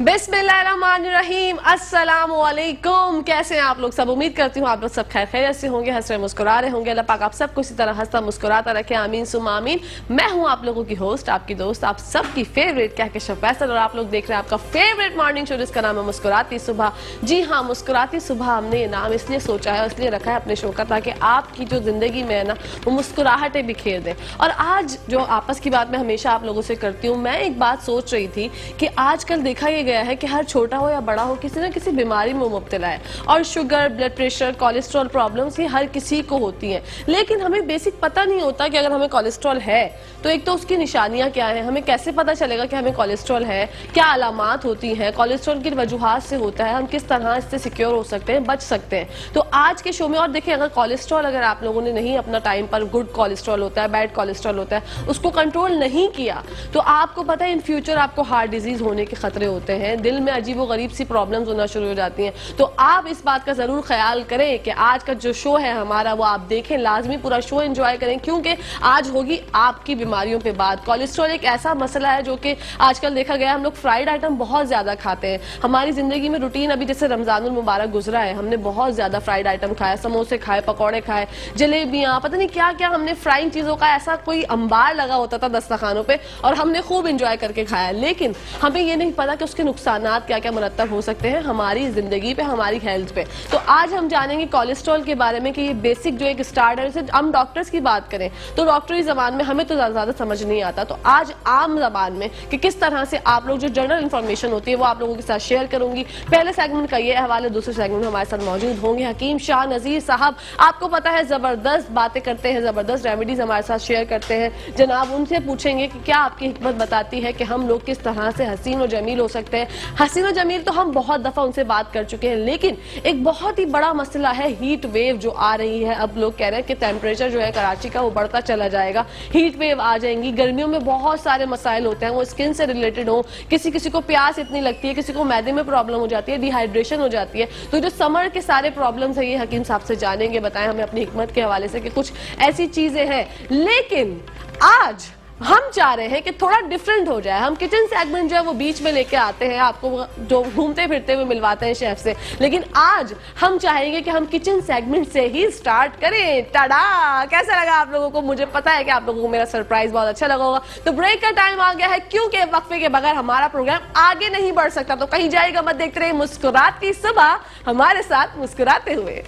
बिस्मिल्लाहिर्रहमानिर्रहीम, अस्सलामु अलैकुम। कैसे हैं आप लोग सब? उम्मीद करती हूँ आप लोग सब खैर खैरियत से होंगे, हंस रहे मुस्कुरा रहे होंगे। अल्लाह पाक आप सबको इसी तरह हंसता मुस्कुराता रखे, आमीन सुम्मा आमीन। मैं हूँ आप लोगों की होस्ट, आपकी दोस्त, आप सबकी फेवरेट कहकशां फैसल, और आप लोग देख रहे हैं आपका फेवरेट मॉर्निंग शो जिसका नाम है मुस्कुराती सुबह। जी हाँ, मुस्कुराती सुबह हमने ये नाम इसलिए सोचा है, इसलिए रखा है अपने शो का, ताकि आपकी जो जिंदगी में है ना वो मुस्कुराहटें बिखेर दें। और आज जो आपस की बात मैं हमेशा आप लोगों से करती हूँ, मैं एक बात सोच रही थी कि आजकल देखा ये गया है कि हर छोटा हो या बड़ा हो किसी न किसी बीमारी में मुब्तला है, और sugar, blood pressure, cholesterol problems ये हर किसी को होती हैं। लेकिन हमें बेसिक पता नहीं होता कि अगर हमें कोलेस्ट्रॉल है तो एक तो उसकी निशानियां क्या हैं, हमें कैसे पता चलेगा कि हमें कोलेस्ट्रॉल है, क्या अलामात होती हैं, कोलेस्ट्रॉल की वजूहात से होता है, हम किस तरह इससे सिक्योर हो सकते हैं, बच सकते हैं। तो आज के शो में, और देखिए अगर कोलेस्ट्रॉल अगर आप लोगों ने नहीं अपना टाइम पर, गुड कोलेस्ट्रॉल होता है, बैड कोलेस्ट्रॉल होता है, उसको कंट्रोल नहीं किया तो आपको पता है इन फ्यूचर आपको हार्ट डिजीज होने के खतरे होते हैं, दिल में अजीबो गरीब सी प्रॉब्लम्स होना शुरू हो जाती हैं। तो आप इस बात का जरूर ख्याल करें कि आज का जो शो है हमारा वो आप देखें, लाजमी पूरा शो एंजॉय करें, क्योंकि आज होगी आपकी बीमारियों पे बात। कोलेस्ट्रॉल एक ऐसा मसला है जो कि आजकल देखा गया, हम लोग फ्राइड आइटम बहुत ज्यादा खाते हैं। हमारी जिंदगी में रूटीन, अभी जैसे रमजानुल मुबारक गुजरा है, हमने बहुत ज्यादा फ्राइड आइटम खाया, समोसे खाए, पकौड़े खाए, जलेबियां, पता नहीं क्या क्या हमने फ्राइंग चीजों का ऐसा कोई अंबार लगा होता था दस्तरखानों पे, और हमने खूब एंजॉय करके खाया। लेकिन हमें ये नहीं पता कि उसके नुकसानात क्या क्या मुरत्तब हो सकते हैं हमारी जिंदगी पे, हमारी हेल्थ पे। तो आज हम जानेंगे कोलेस्ट्रॉल के बारे में कि ये बेसिक जो एक स्टार्ट है, जैसे हम डॉक्टर्स की बात करें तो डॉक्टरी जबान में हमें तो ज्यादा समझ नहीं आता, तो आज आम जबान में कि किस तरह से आप लोग जो जनरल इंफॉर्मेशन होती है वो आप लोगों के साथ शेयर करूंगी। पहले सेगमेंट का ये हवाले, दूसरे सेगमेंट में हमारे साथ मौजूद होंगे हकीम शाह नजीर साहब। आपको पता है जबरदस्त बातें करते हैं, जबरदस्त रेमेडीज हमारे साथ शेयर करते हैं। जनाब उनसे पूछेंगे कि क्या आपकी हिकमत बताती है कि हम लोग किस तरह से हसीन और जमील हो सकते हैं। हसीन और जमील तो हम बहुत दफा उनसे बात कर चुके हैं, लेकिन एक बहुत ही बड़ा मसला है हीट वेव जो आ रही है। अब लोग कह रहे हैं कि टेम्परेचर जो है कराची का वो बढ़ता चला जाएगा, हीट वेव आ जाएंगी। गर्मियों में बहुत सारे मसाइल होते हैं, वो स्किन से रिलेटेड हो, किसी किसी को प्यास इतनी लगती है, किसी को मैदे में प्रॉब्लम हो जाती है, डिहाइड्रेशन हो जाती है। तो जो समर के सारे प्रॉब्लम्स है ये हकीम साहब से जानेंगे, बताएं हमें अपनी हिकमत के हवाले से कि कुछ ऐसी चीजें हैं। लेकिन आज हम चाह रहे हैं कि थोड़ा डिफरेंट हो जाए। हम किचन सेगमेंट जो है वो बीच में लेके आते हैं, आपको जो घूमते फिरते हुए मिलवाते हैं शेफ से, लेकिन आज हम चाहेंगे कि हम किचन सेगमेंट से ही स्टार्ट करें। टाडा! कैसा लगा आप लोगों को? मुझे पता है कि आप लोगों को मेरा सरप्राइज बहुत अच्छा लगा होगा। तो ब्रेक का टाइम आ गया है, क्योंकि वक्फे के बगैर हमारा प्रोग्राम आगे नहीं बढ़ सकता। तो कहीं जाएगा मत, देखते रहे मुस्कुराती सुबह हमारे साथ मुस्कुराते हुए।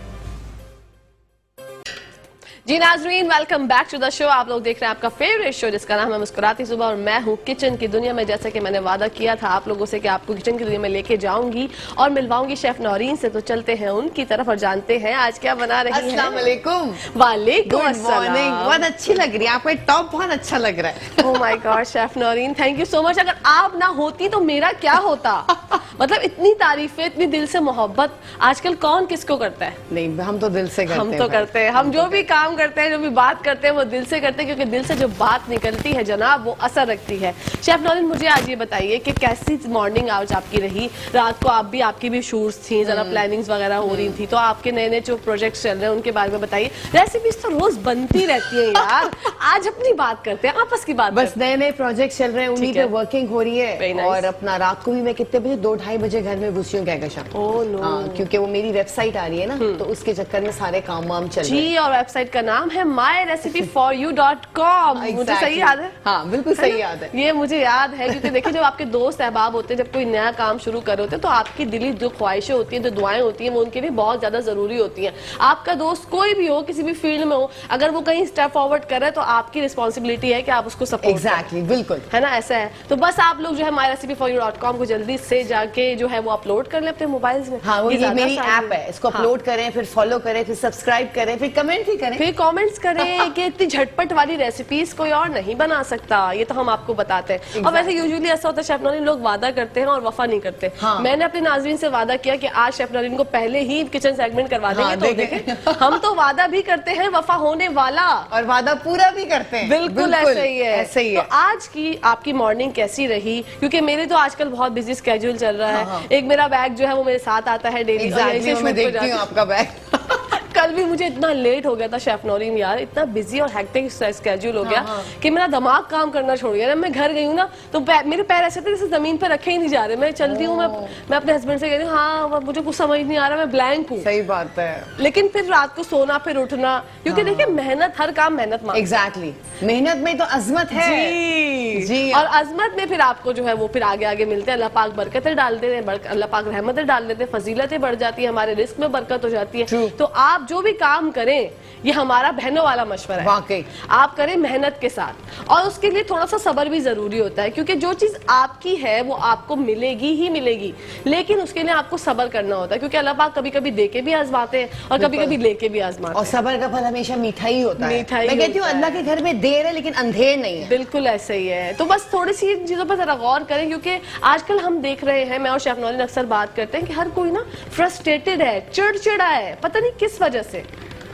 जी नाज़रीन, welcome back to the show. आप लोग देख रहे हैं आपका फेवरेट शो जिसका नाम है मुस्कुराती सुबह, और मैं हूँ किचन की दुनिया में। जैसा कि मैंने वादा किया था आप लोगों से कि आपको किचन की दुनिया में लेके जाऊंगी और मिलवाऊंगी शेफ नौरीन से। तो चलते हैं उनकी तरफ और जानते हैं आज क्या बना रही है। अस्सलाम वालेकुम। वालेकुम अस्सलाम। बहुत अच्छी लग रही है, आपका टॉप बहुत अच्छा लग रहा है। Oh my God chef Naureen, thank you so much. अगर आप ना होती तो मेरा क्या होता? मतलब इतनी तारीफें, इतनी दिल से मोहब्बत आजकल कौन किसको करता है? नहीं, हम तो दिल से करते हैं। हम तो करते हैं, हम जो भी काम करते हैं, जो भी बात करते हैं वो दिल से करते हैं, क्योंकि दिल से जो बात निकलती है जनाब वो असर रखती है। शेफ नौरीन, मुझे आज ये बताइए कि कैसी मॉर्निंग आज आपकी रही? रात को आपकी भी शूट्स थी, जरा प्लानिंग्स वगैरह हो रही थी, तो आपके नए नए जो प्रोजेक्ट्स चल रहे हैं उनके बारे में बताइए। रेसिपीज तो रोज बनती रहती है यार, आज अपनी बात करते हैं, आपस की बात। बस नए नए प्रोजेक्ट चल रहे हैं, उन्हीं पे वर्किंग हो रही है। nice. और अपना रात को भी मैं कितने बजे, 2-2:30 बजे घर में घुसी हूँ कहकशां। Oh no. क्योंकि वो मेरी वेबसाइट आ रही है ना, तो उसके चक्कर में सारे काम वाम चल रहे हैं। जी, और वेबसाइट का नाम है myrecipeforyou.com। मुझे सही याद है? हाँ बिल्कुल सही याद है। ये मुझे याद है, क्योंकि देखिए जब आपके दोस्त अहबाब होते हैं, जब कोई नया काम शुरू कर रहे होते हैं, तो आपकी दिली जो ख्वाहिशें होती हैं, जो दुआएं होती हैं, वो उनके लिए बहुत ज्यादा जरूरी होती हैं। आपका दोस्त कोई भी हो, किसी भी फील्ड में हो, अगर वो कहीं स्टेप फॉरवर्ड कर रहे हैं तो आपकी रिस्पॉन्सिबिलिटी है कि आप उसको सपोर्ट एग्जैक्टली, बिल्कुल है ना, ऐसा है। तो बस आप लोग जो है myrecipeforyou.com को जल्दी से जाके जो है वो अपलोड कर लें अपने मोबाइल में। हाँ, वो ये मेरी ऐप है, इसको अपलोड करें, फिर फॉलो करें, फिर सब्सक्राइब करें, फिर कमेंट भी करें, फिर कमेंट्स करें कि इतनी झटपट वाली रेसिपीज कोई और नहीं बना सकता, ये तो हम आपको बताते हैं। और वैसे यूजुअली ऐसा होता है शेफ नौरीन, लोग वादा करते हैं और वफा नहीं करते। हाँ। मैंने अपने नाज़रीन से वादा किया कि आज शेफ नौरीन को पहले ही किचन सेगमेंट करवा देंगे। हाँ, तो देखें हम तो वादा भी करते हैं, वफा होने वाला, और वादा पूरा भी करते हैं। बिल्कुल ऐसे ही है, ऐसे ही है। तो आज की आपकी मॉर्निंग कैसी रही? क्योंकि मेरे तो आजकल बहुत बिजी स्केड्यूल चल रहा है। हाँ। एक मेरा बैग जो है वो मेरे साथ आता है डेली। मैं देखती हूँ आपका बैग। कल भी मुझे इतना लेट हो गया था शेफ नौरीन यार, इतना बिजी और हेक्टिक स्केड्यूल हो गया कि मेरा दिमाग काम करना छोड़ गया ना। मैं घर गई हूँ ना तो मेरे पैर ऐसे थे जैसे जमीन पे रखे ही नहीं जा रहे। मैं चलती हूँ, मैं अपने हस्बैंड से कह रही हूँ हाँ मुझे कुछ समझ नहीं आ रहा, मैं ब्लैंक हूँ। सही बात है। लेकिन फिर रात को सोना फिर उठना, क्योंकि देखिए मेहनत, हर काम मेहनत मांगता है। एग्जैक्टली, मेहनत में तो अजमत है जी। और अजमत में फिर आपको जो है वो फिर आगे आगे मिलते हैं। अल्लाह पाक बरकतें डाल देते हैं, अल्लाह पाक रहमतें डाल देते हैं, फजीलतें बढ़ जाती है, हमारे रिस्क में बरकत हो जाती है। True. तो आप जो भी काम करें, ये हमारा बहनों वाला मशवरा है, वाकई आप करें मेहनत के साथ, और उसके लिए थोड़ा सा सब्र भी जरूरी होता है, क्योंकि जो चीज आपकी है वो आपको मिलेगी ही मिलेगी, लेकिन उसके लिए आपको सब्र करना होता है, क्योंकि अल्लाह पाक कभी कभी दे के भी आजमाते हैं और कभी कभी लेके भी आजमाते हैं। और सब्र का फल हमेशा मीठा ही होता है। मीठा ही मैं कहती हूँ होता अल्लाह है। के घर में देर है लेकिन अंधेर नहीं है। बिल्कुल ऐसे ही है। तो बस थोड़ी सी इन चीजों पर जरा गौर करें, क्योंकि आजकल हम देख रहे हैं, मैं और शेफ नौरीन अक्सर बात करते हैं कि हर कोई ना फ्रस्ट्रेटेड है, चिड़चिड़ा है, पता नहीं किस वजह से।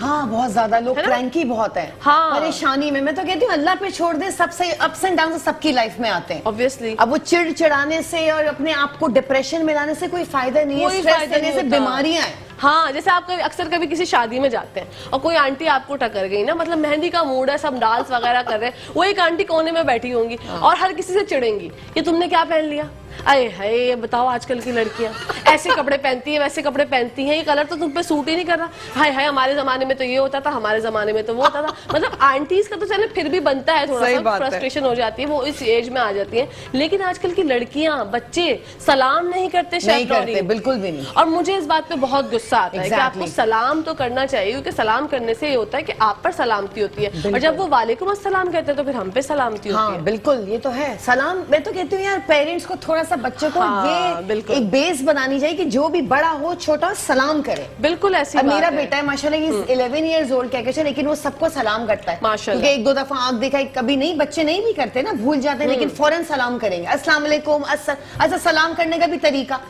हाँ, बहुत ज्यादा लोग है ना? क्रैंकी बहुत है। हाँ। परेशानी में। मैं तो कहती हूँ अल्लाह पे छोड़ दे, सबसे अप्स एंड डाउन सबकी लाइफ में आते हैं। ऑब्वियसली अब वो चिड़चिड़ाने से और अपने आप को डिप्रेशन में लाने से कोई फायदा नहीं है। कोई स्ट्रेस फायदा देने नहीं से होता। बीमारियां हैं। हाँ, जैसे आप अक्सर कभी किसी शादी में जाते हैं और कोई आंटी आपको टकर गई ना, मतलब मेहंदी का मूड है, सब डांस वगैरह कर रहे हैं, वो एक आंटी कोने में बैठी होंगी और हर किसी से चिढ़ेंगी कि तुमने क्या पहन लिया, अरे है बताओ आजकल की लड़कियां ऐसे कपड़े पहनती हैं, वैसे कपड़े पहनती हैं, ये कलर तो तुम पे सूट ही नहीं कर रहा, हाय हाय हमारे जमाने में तो ये होता था, हमारे जमाने में तो वो होता था। मतलब आंटीज का तो चले फिर भी बनता है, थोड़ा सा फ्रस्ट्रेशन हो जाती है, वो इस एज में आ जाती है, लेकिन आजकल की लड़कियां, बच्चे सलाम नहीं करते, नहीं करते, बिल्कुल भी नहीं। और मुझे इस बात पे बहुत गुस्सा आता है कि आपको सलाम तो करना चाहिए, क्योंकि सलाम करने से ये होता है कि आप पर सलामती होती है, और जब वो वालेकुम अस्सलाम कहते हैं तो फिर हम पे सलामती होती है। बिल्कुल, ये तो है सलाम। मैं तो कहती हूँ यार पेरेंट्स को थोड़ा सा बच्चों को ये एक बेस बनानी चाहिए कि जो भी बड़ा हो छोटा सलाम करे। बिल्कुल ऐसी बात है। मेरा बेटा है माशाल्लाह, 11 इयर्स ओल्ड कह के, लेकिन वो सबको सलाम करता है माशाल्लाह। क्योंकि एक दो दफा आंख देखा, कभी नहीं, बच्चे नहीं भी करते ना, भूल जाते हैं, लेकिन फौरन सलाम करेंगे। अस्सलाम वालेकुम। अच्छा, सलाम करने का भी तरीका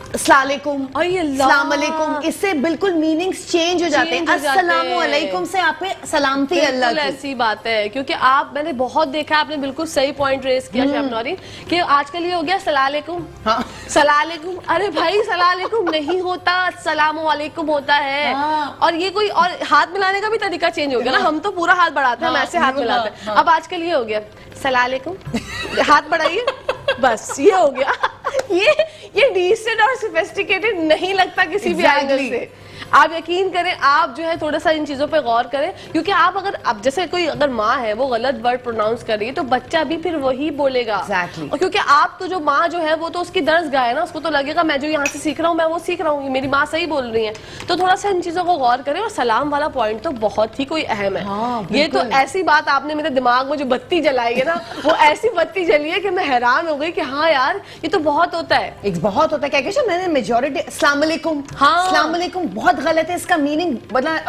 अस्सलाम वालेकुम, इससे बिल्कुल मीनिंग्स चेंज हो जाते हैं। अस्सलामु अलैकुम से आप पे सलामती अल्लाह की। ऐसी बात है, क्योंकि मैंने बहुत देखा, आपने बिल्कुल सही पॉइंट रेस किया शेफ नौरीन, कि आजकल ये हो गया सलालेकुम। हाँ। सलालेकुम, अरे भाई सलालेकुम नहीं होता, अस्सलामु अलैकुम होता है। और ये कोई और हाथ मिलाने का भी तरीका चेंज हो गया ना, हम तो पूरा हाथ बढ़ाते हैं, हम ऐसे हाथ मिलाते हैं, अब आजकल ये हो गया सलालेकुम, हाथ बढ़ाइए, बस ये हो गया। ये डिसेंट और सोफिस्टिकेटेड नहीं लगता किसी भी एंगल से। आप यकीन करें, आप जो है थोड़ा सा इन चीजों पे गौर करें, क्योंकि आप अगर अब जैसे कोई अगर माँ है वो गलत वर्ड प्रोनाउंस कर रही है तो बच्चा भी फिर वही बोलेगा। और क्योंकि आप तो जो माँ जो है वो तो उसकी दर्ज गाय है ना, उसको तो लगेगा मैं जो यहाँ से सीख रहा हूँ मैं वो सीख रहा हूँ, मेरी माँ सही बोल रही है। तो थोड़ा सा इन चीजों को गौर करें। और सलाम वाला पॉइंट तो बहुत ही कोई अहम है। ये तो ऐसी बात आपने मेरे दिमाग में जो बत्ती जलाई है ना, वो ऐसी बत्ती जली है कि मैं हैरान हो गई कि हाँ यार ये तो बहुत होता है, बहुत होता है। क्या मैंने मेजोरिटी अस्सलाम वालेकुम, अस्सलाम वालेकुम बहुत गलत है। इसका मीनिंग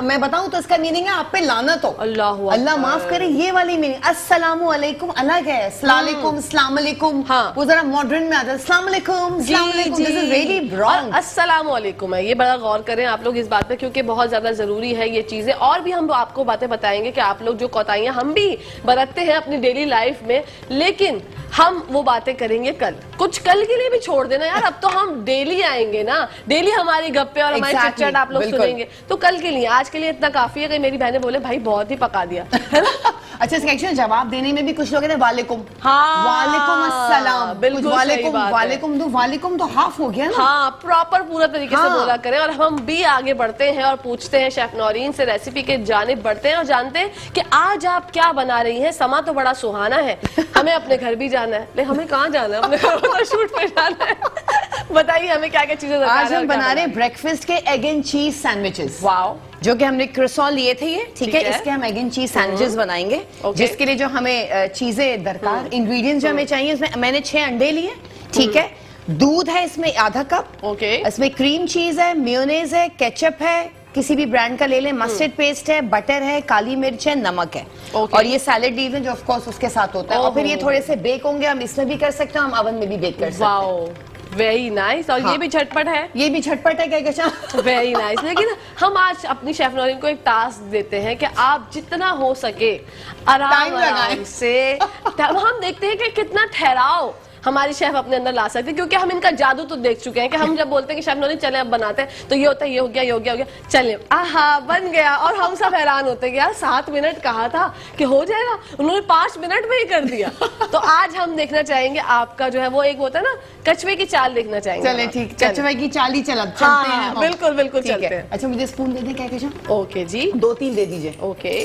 मैं बताऊं तो इसका मीनिंग है आप पे लानत हो, अल्लाह माफ करे, ये वाली मीनिंग। अस्सलामु अलैकुम अलग है, अस्सलामुअलैकुम, अस्सलाम वालेकुम वो जरा मॉडर्न में आता है। अस्सलाम वालेकुम, अस्सलाम वालेकुम, दिस इज वेरी रॉन्ग। अस्सलामु अलैकुम है, ये बड़ा गौर करें आप लोग इस बात पे, क्योंकि बहुत ज्यादा जरूरी है ये चीजें। और भी हम आपको बातें बताएंगे कि आप लोग जो कोताहियां हम भी बरतते हैं अपनी डेली लाइफ में, लेकिन हम वो बातें करेंगे कल, कुछ कल के लिए भी छोड़ देना यार, अब तो हम डेली आएंगे ना, डेली हमारी गप्पे और हमारी चिटचैट आप लोग सुनेंगे, तो कल के लिए, आज के लिए इतना काफी है कि मेरी बहनें बोले भाई बहुत ही पका दिया, है ना। अच्छा, इसका एक्चुअली जवाब देने में भी कुछ लोग कहते हैं वालेकुम, वालेकुम अस्सलाम, बिल्कुल वालेकुम दो, वालेकुम तो हाफ हो गया ना। हाँ, प्रॉपर पूरा तरीके से बोला करें। और हम भी आगे बढ़ते हैं और पूछते हैं शेफ नौरीन से, रेसिपी के जानिब बढ़ते हैं और जानते हैं कि आज आप क्या बना रही हैं। समा तो बड़ा सुहाना है, हमें अपने घर भी जाना है, लेकिन हमें कहाँ जाना है, अपने घर शूट पे जाना है। बताइए हमें क्या क्या चीजें। आज हम बना रहे हैं ब्रेकफास्ट के एग एंड चीज सैंडविचेस। वाओ, जो कि हमने क्रोसॉन लिए थे ये, ठीक है, इसके हम एग एंड चीज सैंडविचेस बनाएंगे, जिसके लिए जो हमें चीजें दरकार, इंग्रेडिएंट्स जो हमें चाहिए, इसमें मैंने 6 अंडे लिए, ठीक है, दूध है इसमें आधा कप, इसमें क्रीम चीज है, मेयोनेज है, केचप है, किसी भी ब्रांड का ले लें, मस्टर्ड पेस्ट है, बटर है, काली मिर्च है, नमक है, और ये सैलेड लीव्स हैं जो ऑफ कोर्स उसके साथ होता है। और फिर ये थोड़े से बेक होंगे, हम इसमें भी कर सकते हैं, हम ओवन में भी बेक कर सकते हैं। Very nice. और ये भी झटपट है, ये भी झटपट है, क्या वेरी नाइस। लेकिन हम आज अपनी शेफ नौरीन को एक टास्क देते हैं कि आप जितना हो सके आराम से, हम देखते हैं कि कितना ठहराव हमारी शेफ अपने अंदर ला सकती है, क्योंकि हम इनका जादू तो देख चुके हैं कि हम जब बोलते हैं कि शेफ नौरीन चले अब बनाते हैं तो ये होता है, ये हो गया, ये हो गया, हो गया, चले आहा बन गया, और हम सब हैरान होते हैं कि यार 7 मिनट कहा था कि हो जाएगा, उन्होंने 5 मिनट में ही कर दिया। तो आज हम देखना चाहेंगे आपका जो है वो एक होता है ना कछुए की चाल देखना चाहेंगे। चले ठीक, कछुए की चाल ही चलते हैं। बिल्कुल बिल्कुल ठीक चलते है। हैं। अच्छा मुझे स्पून दे दें क्या कहशा? ओके जी, 2-3 दे दीजिए। ओके।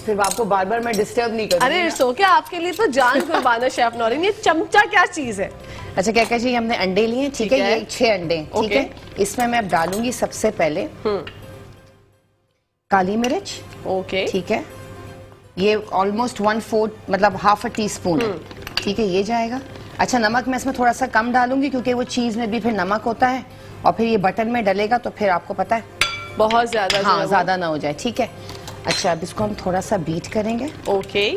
फिर आपको बार बार मैं डिस्टर्ब नहीं करूंगी। अरे इट्स ओके, आपके लिए तो जान कुर्बान है शेफ नौरीन। ये चमचा क्या चीज है? अच्छा क्या कह जी, हमने अंडे लिए, ठीक है, ये 6 अंडे, ठीक ओके। है। इसमें मैं अब डालूंगी सबसे पहले काली मिर्च, ओके ठीक है, ये ऑलमोस्ट 1/4 मतलब ½ टीस्पून है, ठीक है, ये जाएगा। अच्छा नमक मैं इसमें थोड़ा सा कम डालूंगी क्योंकि वो चीज में भी फिर नमक होता है, और फिर ये बटर में डलेगा तो फिर आपको पता है बहुत ज्यादा जो है हाँ वो- ज्यादा ना हो जाए, ठीक है। अच्छा अब इसको हम थोड़ा सा बीट करेंगे। ओके।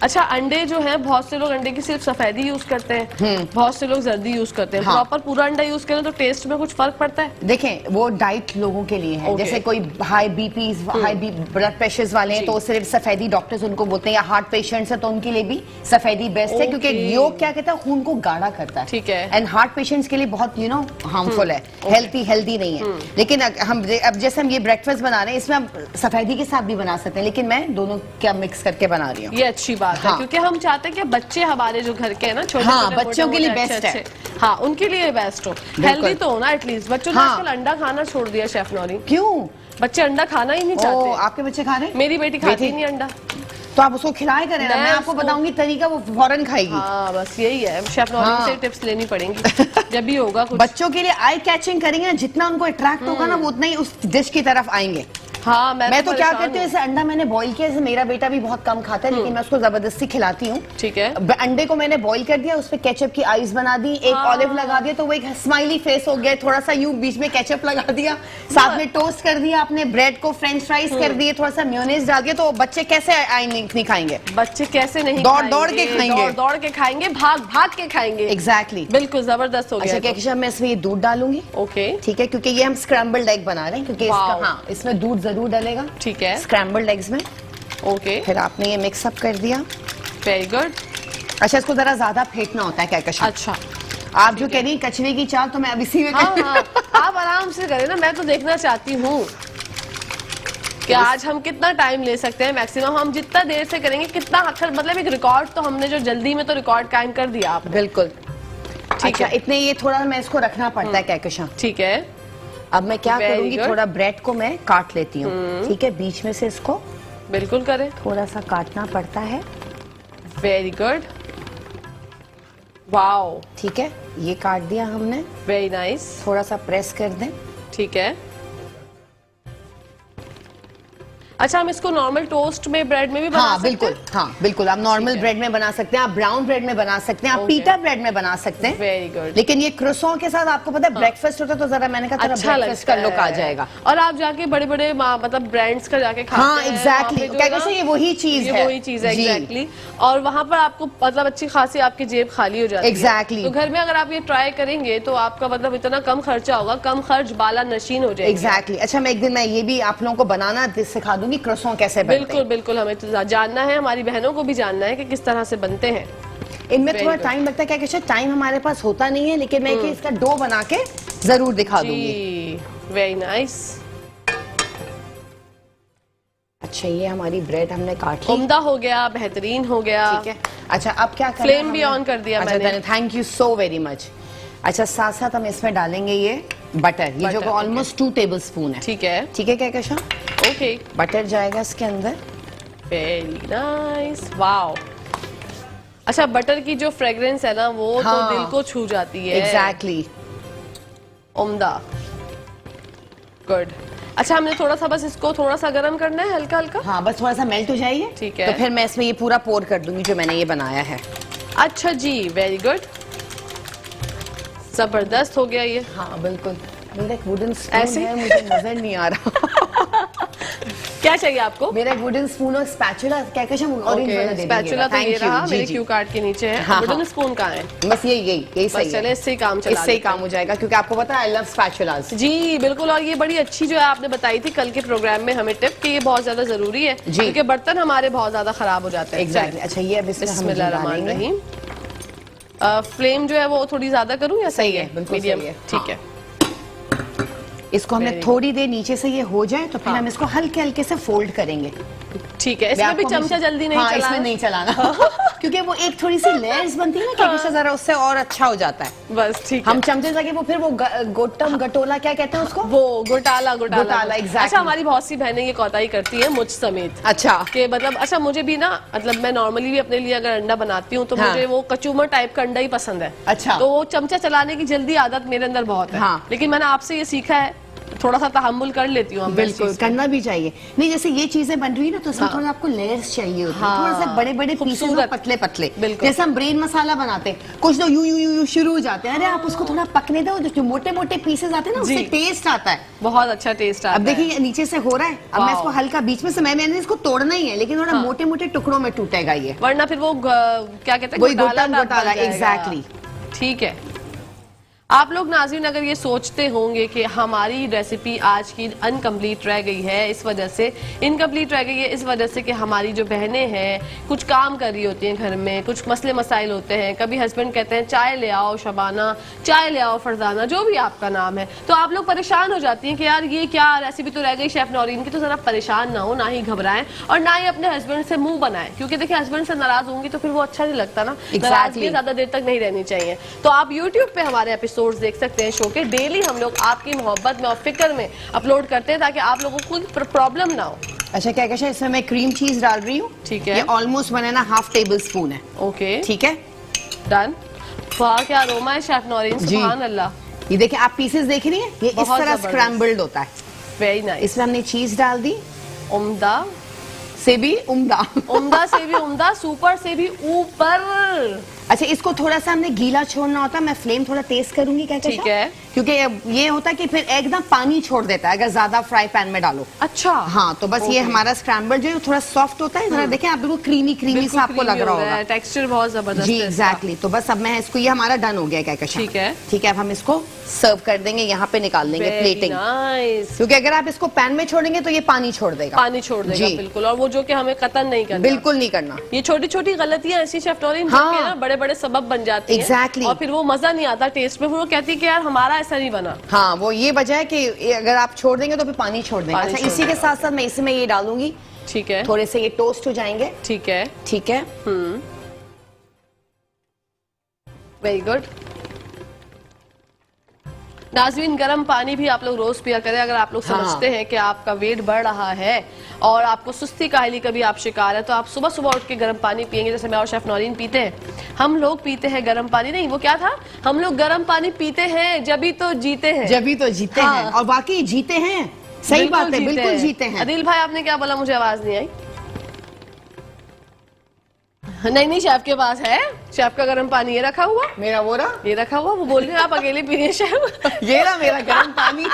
अच्छा अंडे जो है, बहुत से लोग अंडे की सिर्फ सफेदी यूज करते हैं, बहुत से लोग जर्दी यूज करते हैं। हाँ। प्रॉपर पूरा अंडा यूज करें तो टेस्ट में कुछ फर्क पड़ता है? देखें वो डाइट लोगों के लिए है, ओके। जैसे कोई high BP high blood pressures वाले हैं जी। तो सिर्फ सफेदी डॉक्टर्स उनको बोलते हैं, या हार्ट पेशेंट्स है तो उनके लिए भी सफेदी बेस्ट है, क्योंकि ओके। योग क्या कहता है, खून को गाढ़ा करता है, ठीक है। एंड हार्ट पेशेंट्स के लिए बहुत हार्मफुल है, हेल्थी नहीं है। लेकिन हम अब जैसे हम ये ब्रेकफास्ट बना रहे हैं, इसमें हम सफेदी के साथ भी बना सकते हैं, लेकिन मैं दोनों क्या मिक्स करके बना रही हूँ। ये अच्छी बात है, हाँ। क्योंकि हम चाहते हैं कि बच्चे हमारे जो घर के हैं ना छोटे हाँ, छोटे, बच्चों के लिए मोटे, बेस्ट अच्छे, हाँ उनके लिए बेस्ट हो, हेल्दी तो हो ना एटलीस्ट। बच्चों ने हाँ। आजकल अंडा खाना छोड़ दिया शेफ नौरीन, क्यों? बच्चे अंडा खाना ही नहीं ओ, चाहते। आपके बच्चे खा रहे हैं? मेरी बेटी खाती नहीं अंडा। तो आप उसको खिलाए करें ना, मैं मैं आपको उसको- बताऊंगी तरीका, वो फौरन खाएगी। हाँ बस यही है, शेफ नौरीन हाँ। से टिप्स लेनी पड़ेंगी जब भी होगा कुछ। बच्चों के लिए आई कैचिंग करेंगे ना, जितना उनको अट्रैक्ट होगा ना वो उतना ही उस डिश की तरफ आएंगे। हाँ मैं तो क्या करती हूँ, जैसे अंडा मैंने बॉईल किया, जैसे मेरा बेटा भी बहुत कम खाता है लेकिन मैं उसको जबरदस्ती खिलाती हूँ। ठीक है। अंडे को मैंने बॉईल कर दिया, उस पे केचप की आइस बना दी, एक ऑलिव लगा दिया तो वो एक स्माइली फेस हो गया, थोड़ा सा यूं बीच में केचप लगा दिया, साथ में टोस्ट कर दिया अपने ब्रेड को, फ्रेंच फ्राइज कर दिए, थोड़ा सा मेयोनेज डाल दिया, तो बच्चे कैसे नहीं खाएंगे? बच्चे कैसे नहीं दौड़ के खाएंगे, दौड़ के खाएंगे, भाग के खाएंगे। एग्जैक्टली, बिल्कुल जबरदस्त हो गया। अच्छा क्या मैं इसमें ये दूध डालूंगी, ओके ठीक है, क्योंकि ये हम स्क्रैम्बल्ड एग बना रहे हैं, क्योंकि इसका वाव। हाँ इसमें दूध जरूर डलेगा, ठीक है। स्क्रैम्बल्ड एग्स में। ओके फिर आपने ये मिक्स अप कर दिया। Very good. अच्छा इसको जरा ज्यादा फेंटना होता है क्या कशा? अच्छा आप जो कह रही हैं कछुए की चाल, तो मैं अब इसी में हाँ हाँ आप आराम से करें ना, मैं तो देखना चाहती हूँ कि आज हम कितना टाइम ले सकते हैं। मैक्सिमम हम जितना देर से करेंगे कितना आखिर, मतलब एक रिकॉर्ड तो हमने जो जल्दी में तो रिकॉर्ड कायम कर दिया आपने। बिल्कुल। ठीक अच्छा है। इतने ये थोड़ा मैं इसको रखना पड़ता है कहकशां। ठीक है। अब मैं क्या Very करूंगी, good. थोड़ा ब्रेड को मैं काट लेती हूँ, ठीक है, बीच में से इसको बिल्कुल करें। थोड़ा सा काटना पड़ता है, वेरी गुड। वाओ ठीक है, ये काट दिया हमने, वेरी नाइस। थोड़ा सा प्रेस कर दें। ठीक है। अच्छा हम इसको नॉर्मल टोस्ट में, ब्रेड में भी बना हाँ सकते बिल्कुल, हैं? हाँ बिल्कुल, आप नॉर्मल है। ब्रेड में बना सकते हैं, आप ब्राउन ब्रेड में बना सकते हैं, आप Okay. पीटा ब्रेड में बना सकते हैं। Very good. लेकिन ये क्रोसॉन के साथ आपको पता है ब्रेकफास्ट होता है, तो जरा मैंने कहा अच्छा ब्रेकफास्ट का लगता लुक आ है। जाएगा। और आप जाके बड़े बड़े मतलब ब्रांड्स का जाके खाते हाँ, हैं, exactly. वहाँ पे जो क्या है ना, कहते हैं, ये वही चीज़ ये है। वही चीज है जी। एग्जैक्टली। और वहाँ पर आपको मतलब अच्छी खासी आपकी जेब खाली हो जाती है। Exactly. तो घर में अगर आप ये ट्राई करेंगे तो आपका मतलब इतना कम खर्चा होगा, कम खर्च बाला नशीन हो जाएगी। एग्जैक्टली। अच्छा मैं एक दिन मैं ये भी आप लोगों को बनाना सिखा दूंगी, क्रोसॉन कैसे बनते बिल्कुल बिल्कुल, हमें तो जानना है, हमारी बहनों को भी जानना है कि किस तरह से बनते हैं। हैं। इनमें Very थोड़ा good. टाइम लगता है, क्या कहते हैं, टाइम हमारे पास होता नहीं है, लेकिन मैं कि इसका डो बना के जरूर दिखा दूंगी। जी वेरी नाइस। अच्छा ये हमारी ब्रेड हमने काट ली, उम्दा हो गया, बेहतरीन हो गया। ठीक है। अच्छा अब क्या करना है फ्लेम भी हमें? ऑन कर दिया अच्छा मैंने। Thank you so very much. अच्छा साथ साथ हम इसमें डालेंगे ये बटर, ये जो Butter, ऑलमोस्ट 2 टेबलस्पून है, ठीक है। ठीक है क्या कहशा? ओके बटर जाएगा इसके अंदर। Very nice. वाओ। अच्छा बटर की जो फ्रेग्रेंस है ना वो हाँ। तो दिल को छू जाती है। एग्जैक्टली। उम्दा। गुड। अच्छा हमने थोड़ा सा बस इसको थोड़ा सा गर्म करना है, हल्का हल्का। हाँ बस थोड़ा सा मेल्ट हो जाइए, ठीक है। तो फिर मैं इसमें ये पूरा पोर कर दूंगी जो मैंने ये बनाया है। अच्छा जी वेरी गुड, जबरदस्त हो गया ये। हाँ बिल्कुल। मेरा एक वुडन स्पून ऐसे? है, मुझे नजर नहीं आ रहा। क्या चाहिए आपको? मेरा एक वुडन स्पून और स्पैचुला, क्या कहते हैं, ऑरेंज वाला दे स्पैचुला दीजिएगा। तो ये Thank you, रहा जी, मेरे जी। क्यू कार्ड के नीचे है। हाँ, वुडन हाँ। स्पून कहाँ है? बस यही बस सही चले है, इससे ही काम चला इससे ही लेते हैं। काम हो जाएगा, क्योंकि आपको पता है आई लव स्पैचुलास। जी बिल्कुल। और ये बड़ी अच्छी जो है आपने बताई थी कल के प्रोग्राम में हमें टिप कि ये बहुत ज्यादा जरूरी है, जी। क्योंकि बर्तन हमारे बहुत ज्यादा खराब हो जाते हैं। एग्जैक्टली। अच्छा ये अब इसमें हम बिस्मिल्लाह रहमान डालेंगे। रहीम। फ्लेम जो है वो थोड़ी ज्यादा करूं या सही है? बिल्कुल मीडियम, सही है। ठीक है। इसको हमने थोड़ी देर नीचे से ये हो जाए तो फिर हाँ। हम इसको हल्के हल्के से फोल्ड करेंगे। ठीक है, इसमें भी चमचा जल्दी नहीं चलाना? इसमें नहीं चलाना क्योंकि वो एक थोड़ी सी लेयर्स बनती है ना कहकशा, जरा उससे और अच्छा हो जाता है। बस ठीक है। हम चमचे से वो फिर वो गोटम गटोला क्या कहते हैं उसको, वो घोटाला exactly। अच्छा, हमारी बहुत सी बहनें ये कोताही करती है मुझ समेत। अच्छा कि मतलब अच्छा, मुझे भी ना, मतलब मैं नॉर्मली भी अपने लिए अगर अंडा बनाती हूँ तो हाँ। मुझे वो कचूमर टाइप का अंडा ही पसंद है। अच्छा। तो वो चमचा चलाने की जल्दी आदत मेरे अंदर बहुत है। हाँ। लेकिन मैंने आपसे ये सीखा है, थोड़ा सा तहम्मुल कर लेती हूँ। बिल्कुल करना भी चाहिए। नहीं, जैसे ये चीजें बन रही है ना तो इसमें थोड़ा आपको लेयर्स चाहिए होती है, हाँ। थोड़ा सा बड़े बड़े पीसेस और खूबसूरत। पतले पतले। बिल्कुल। जैसे हम ब्रेन मसाला बनाते हैं, कुछ तो यूं यूं यूं यूं शुरू हो जाते हैं, अरे आप उसको थोड़ा पकने दो, जो मोटे मोटे पीसेस आते हैं ना उससे जी। टेस्ट आता है। बहुत अच्छा टेस्ट आता अब है। देखिए नीचे से हो रहा है, अब मैं वाओ। इसको हल्का बीच में से मैंने इसको तोड़ना ही है, लेकिन थोड़ा मोटे मोटे टुकड़ों में टूटेगा ये, वरना फिर वो क्या कहते हैं, वही घोटाला गोटम टाइप बन घोटाला। जाएगा। एग्जैक्टली। ठीक है। आप लोग नाज़रीन अगर ये सोचते होंगे कि हमारी रेसिपी आज की अनकम्प्लीट रह गई है, इस वजह से इनकम्प्लीट रह गई है, इस वजह से कि हमारी जो बहनें हैं कुछ काम कर रही होती हैं घर में, कुछ मसले मसाइल होते हैं, कभी हस्बैंड कहते हैं चाय ले आओ शबाना, चाय ले आओ फरजाना, जो भी आपका नाम है, तो आप लोग परेशान हो जाती हैं कि यार ये क्या रेसिपी तो रह गई शेफ नौरीन की। तो जरा परेशान ना हो, ना ही घबराएं और ना ही अपने हस्बैंड से मुंह बनाएं, क्योंकि देखिए हस्बैंड से नाराज होंगी तो फिर वो अच्छा नहीं लगता ना। नाराजगी ज्यादा देर तक नहीं रहनी चाहिए। तो आप यूट्यूब पे हमारे एपिसोड देख सकते हैं शो के, डेली हम लोग आपकी मोहब्बत में और फिक्र में अपलोड करते हैं ताकि आप लोगों को कोई प्रॉब्लम ना हो। अच्छा क्या कहते हैं, इसमें मैं क्रीम चीज डाल रही हूँ। ठीक है। ये ऑलमोस्ट बनाना हाफ टेबल स्पून है। ओके ठीक है, डन। वाह क्या अरोमा है शेफ नौरीन, सुभान अल्लाह। ये देखिए आप पीसेस देख रही हैं, ये इस बहुत तरह जबरदस्त। स्क्रैम्बल्ड होता है। Very nice. इसमें हमने चीज डाल दी, उम्दा से भी उम्दा उम्दा से भी उम्दा, सुपर से भी ऊपर। अच्छा इसको थोड़ा सा हमने गीला छोड़ना होता है, मैं फ्लेम थोड़ा तेज करूंगी क्या ठीक है। क्योंकि ये होता है कि फिर एकदम पानी छोड़ देता है अगर ज्यादा फ्राई पैन में डालो। अच्छा हाँ, तो बस ये हमारा स्क्रैम्बल जो है थोड़ा सॉफ्ट होता है, जरा देखें आप बिल्कुल क्रीमी क्रीमी सा आपको लग रहा होगा। टेक्सचर बहुत जबरदस्त जी है इसका। एग्जैक्टली। तो बस अब मैं इसको, ये हमारा डन हो गया क्या ठीक है। ठीक है, अब हम इसको सर्व कर देंगे, यहाँ पे निकाल देंगे प्लेटिंग, नाइस। क्योंकि अगर आप इसको पैन में छोड़ेंगे तो ये पानी छोड़ देगा। पानी छोड़ देगा जी। बिल्कुल, और वो जो कि हमें कतन नहीं करना। बिल्कुल नहीं करना। ये छोटी छोटी गलतियां ऐसी शेफ नौरीन हाँ। जो कि ना बड़े बड़े सबब बन जाती हैं। Exactly। और फिर वो मजा नहीं आता टेस्ट में, फिर वो कहती है कि यार हमारा ऐसा नहीं बना। हाँ, वो ये वजह है कि अगर आप छोड़ देंगे तो फिर पानी छोड़ देंगे। पानी अच्छा छोड़ इसी के साथ साथ मैं इसमें ये डालूंगी, ठीक है। थोड़े से ये टोस्ट हो जाएंगे। ठीक है। ठीक है, वेरी गुड। नाज़रीन गर्म पानी भी आप लोग रोज पिया करें अगर आप लोग समझते हैं कि आपका वेट बढ़ रहा है और आपको सुस्ती काहली का भी आप शिकार है, तो आप सुबह सुबह उठ के गर्म पानी पिएंगे, जैसे मैं और शेफ नौरीन पीते हैं। हम लोग पीते हैं गर्म पानी, नहीं वो क्या था, हम लोग गर्म पानी पीते हैं जभी तो जीते हैं। जभी तो जीते हैं, और वाकई जीते हैं। सही बात है, बिल्कुल जीते हैं। अदिल भाई आपने क्या बोला, मुझे आवाज नहीं आई। नहीं नहीं, शेफ के पास है, शेफ का गर्म पानी ये रखा हुआ, मेरा वो रहा, ये रखा हुआ, वो बोल रहे हैं आप अकेले पी रही हैं शेफ। ये रहा मेरा गर्म पानी।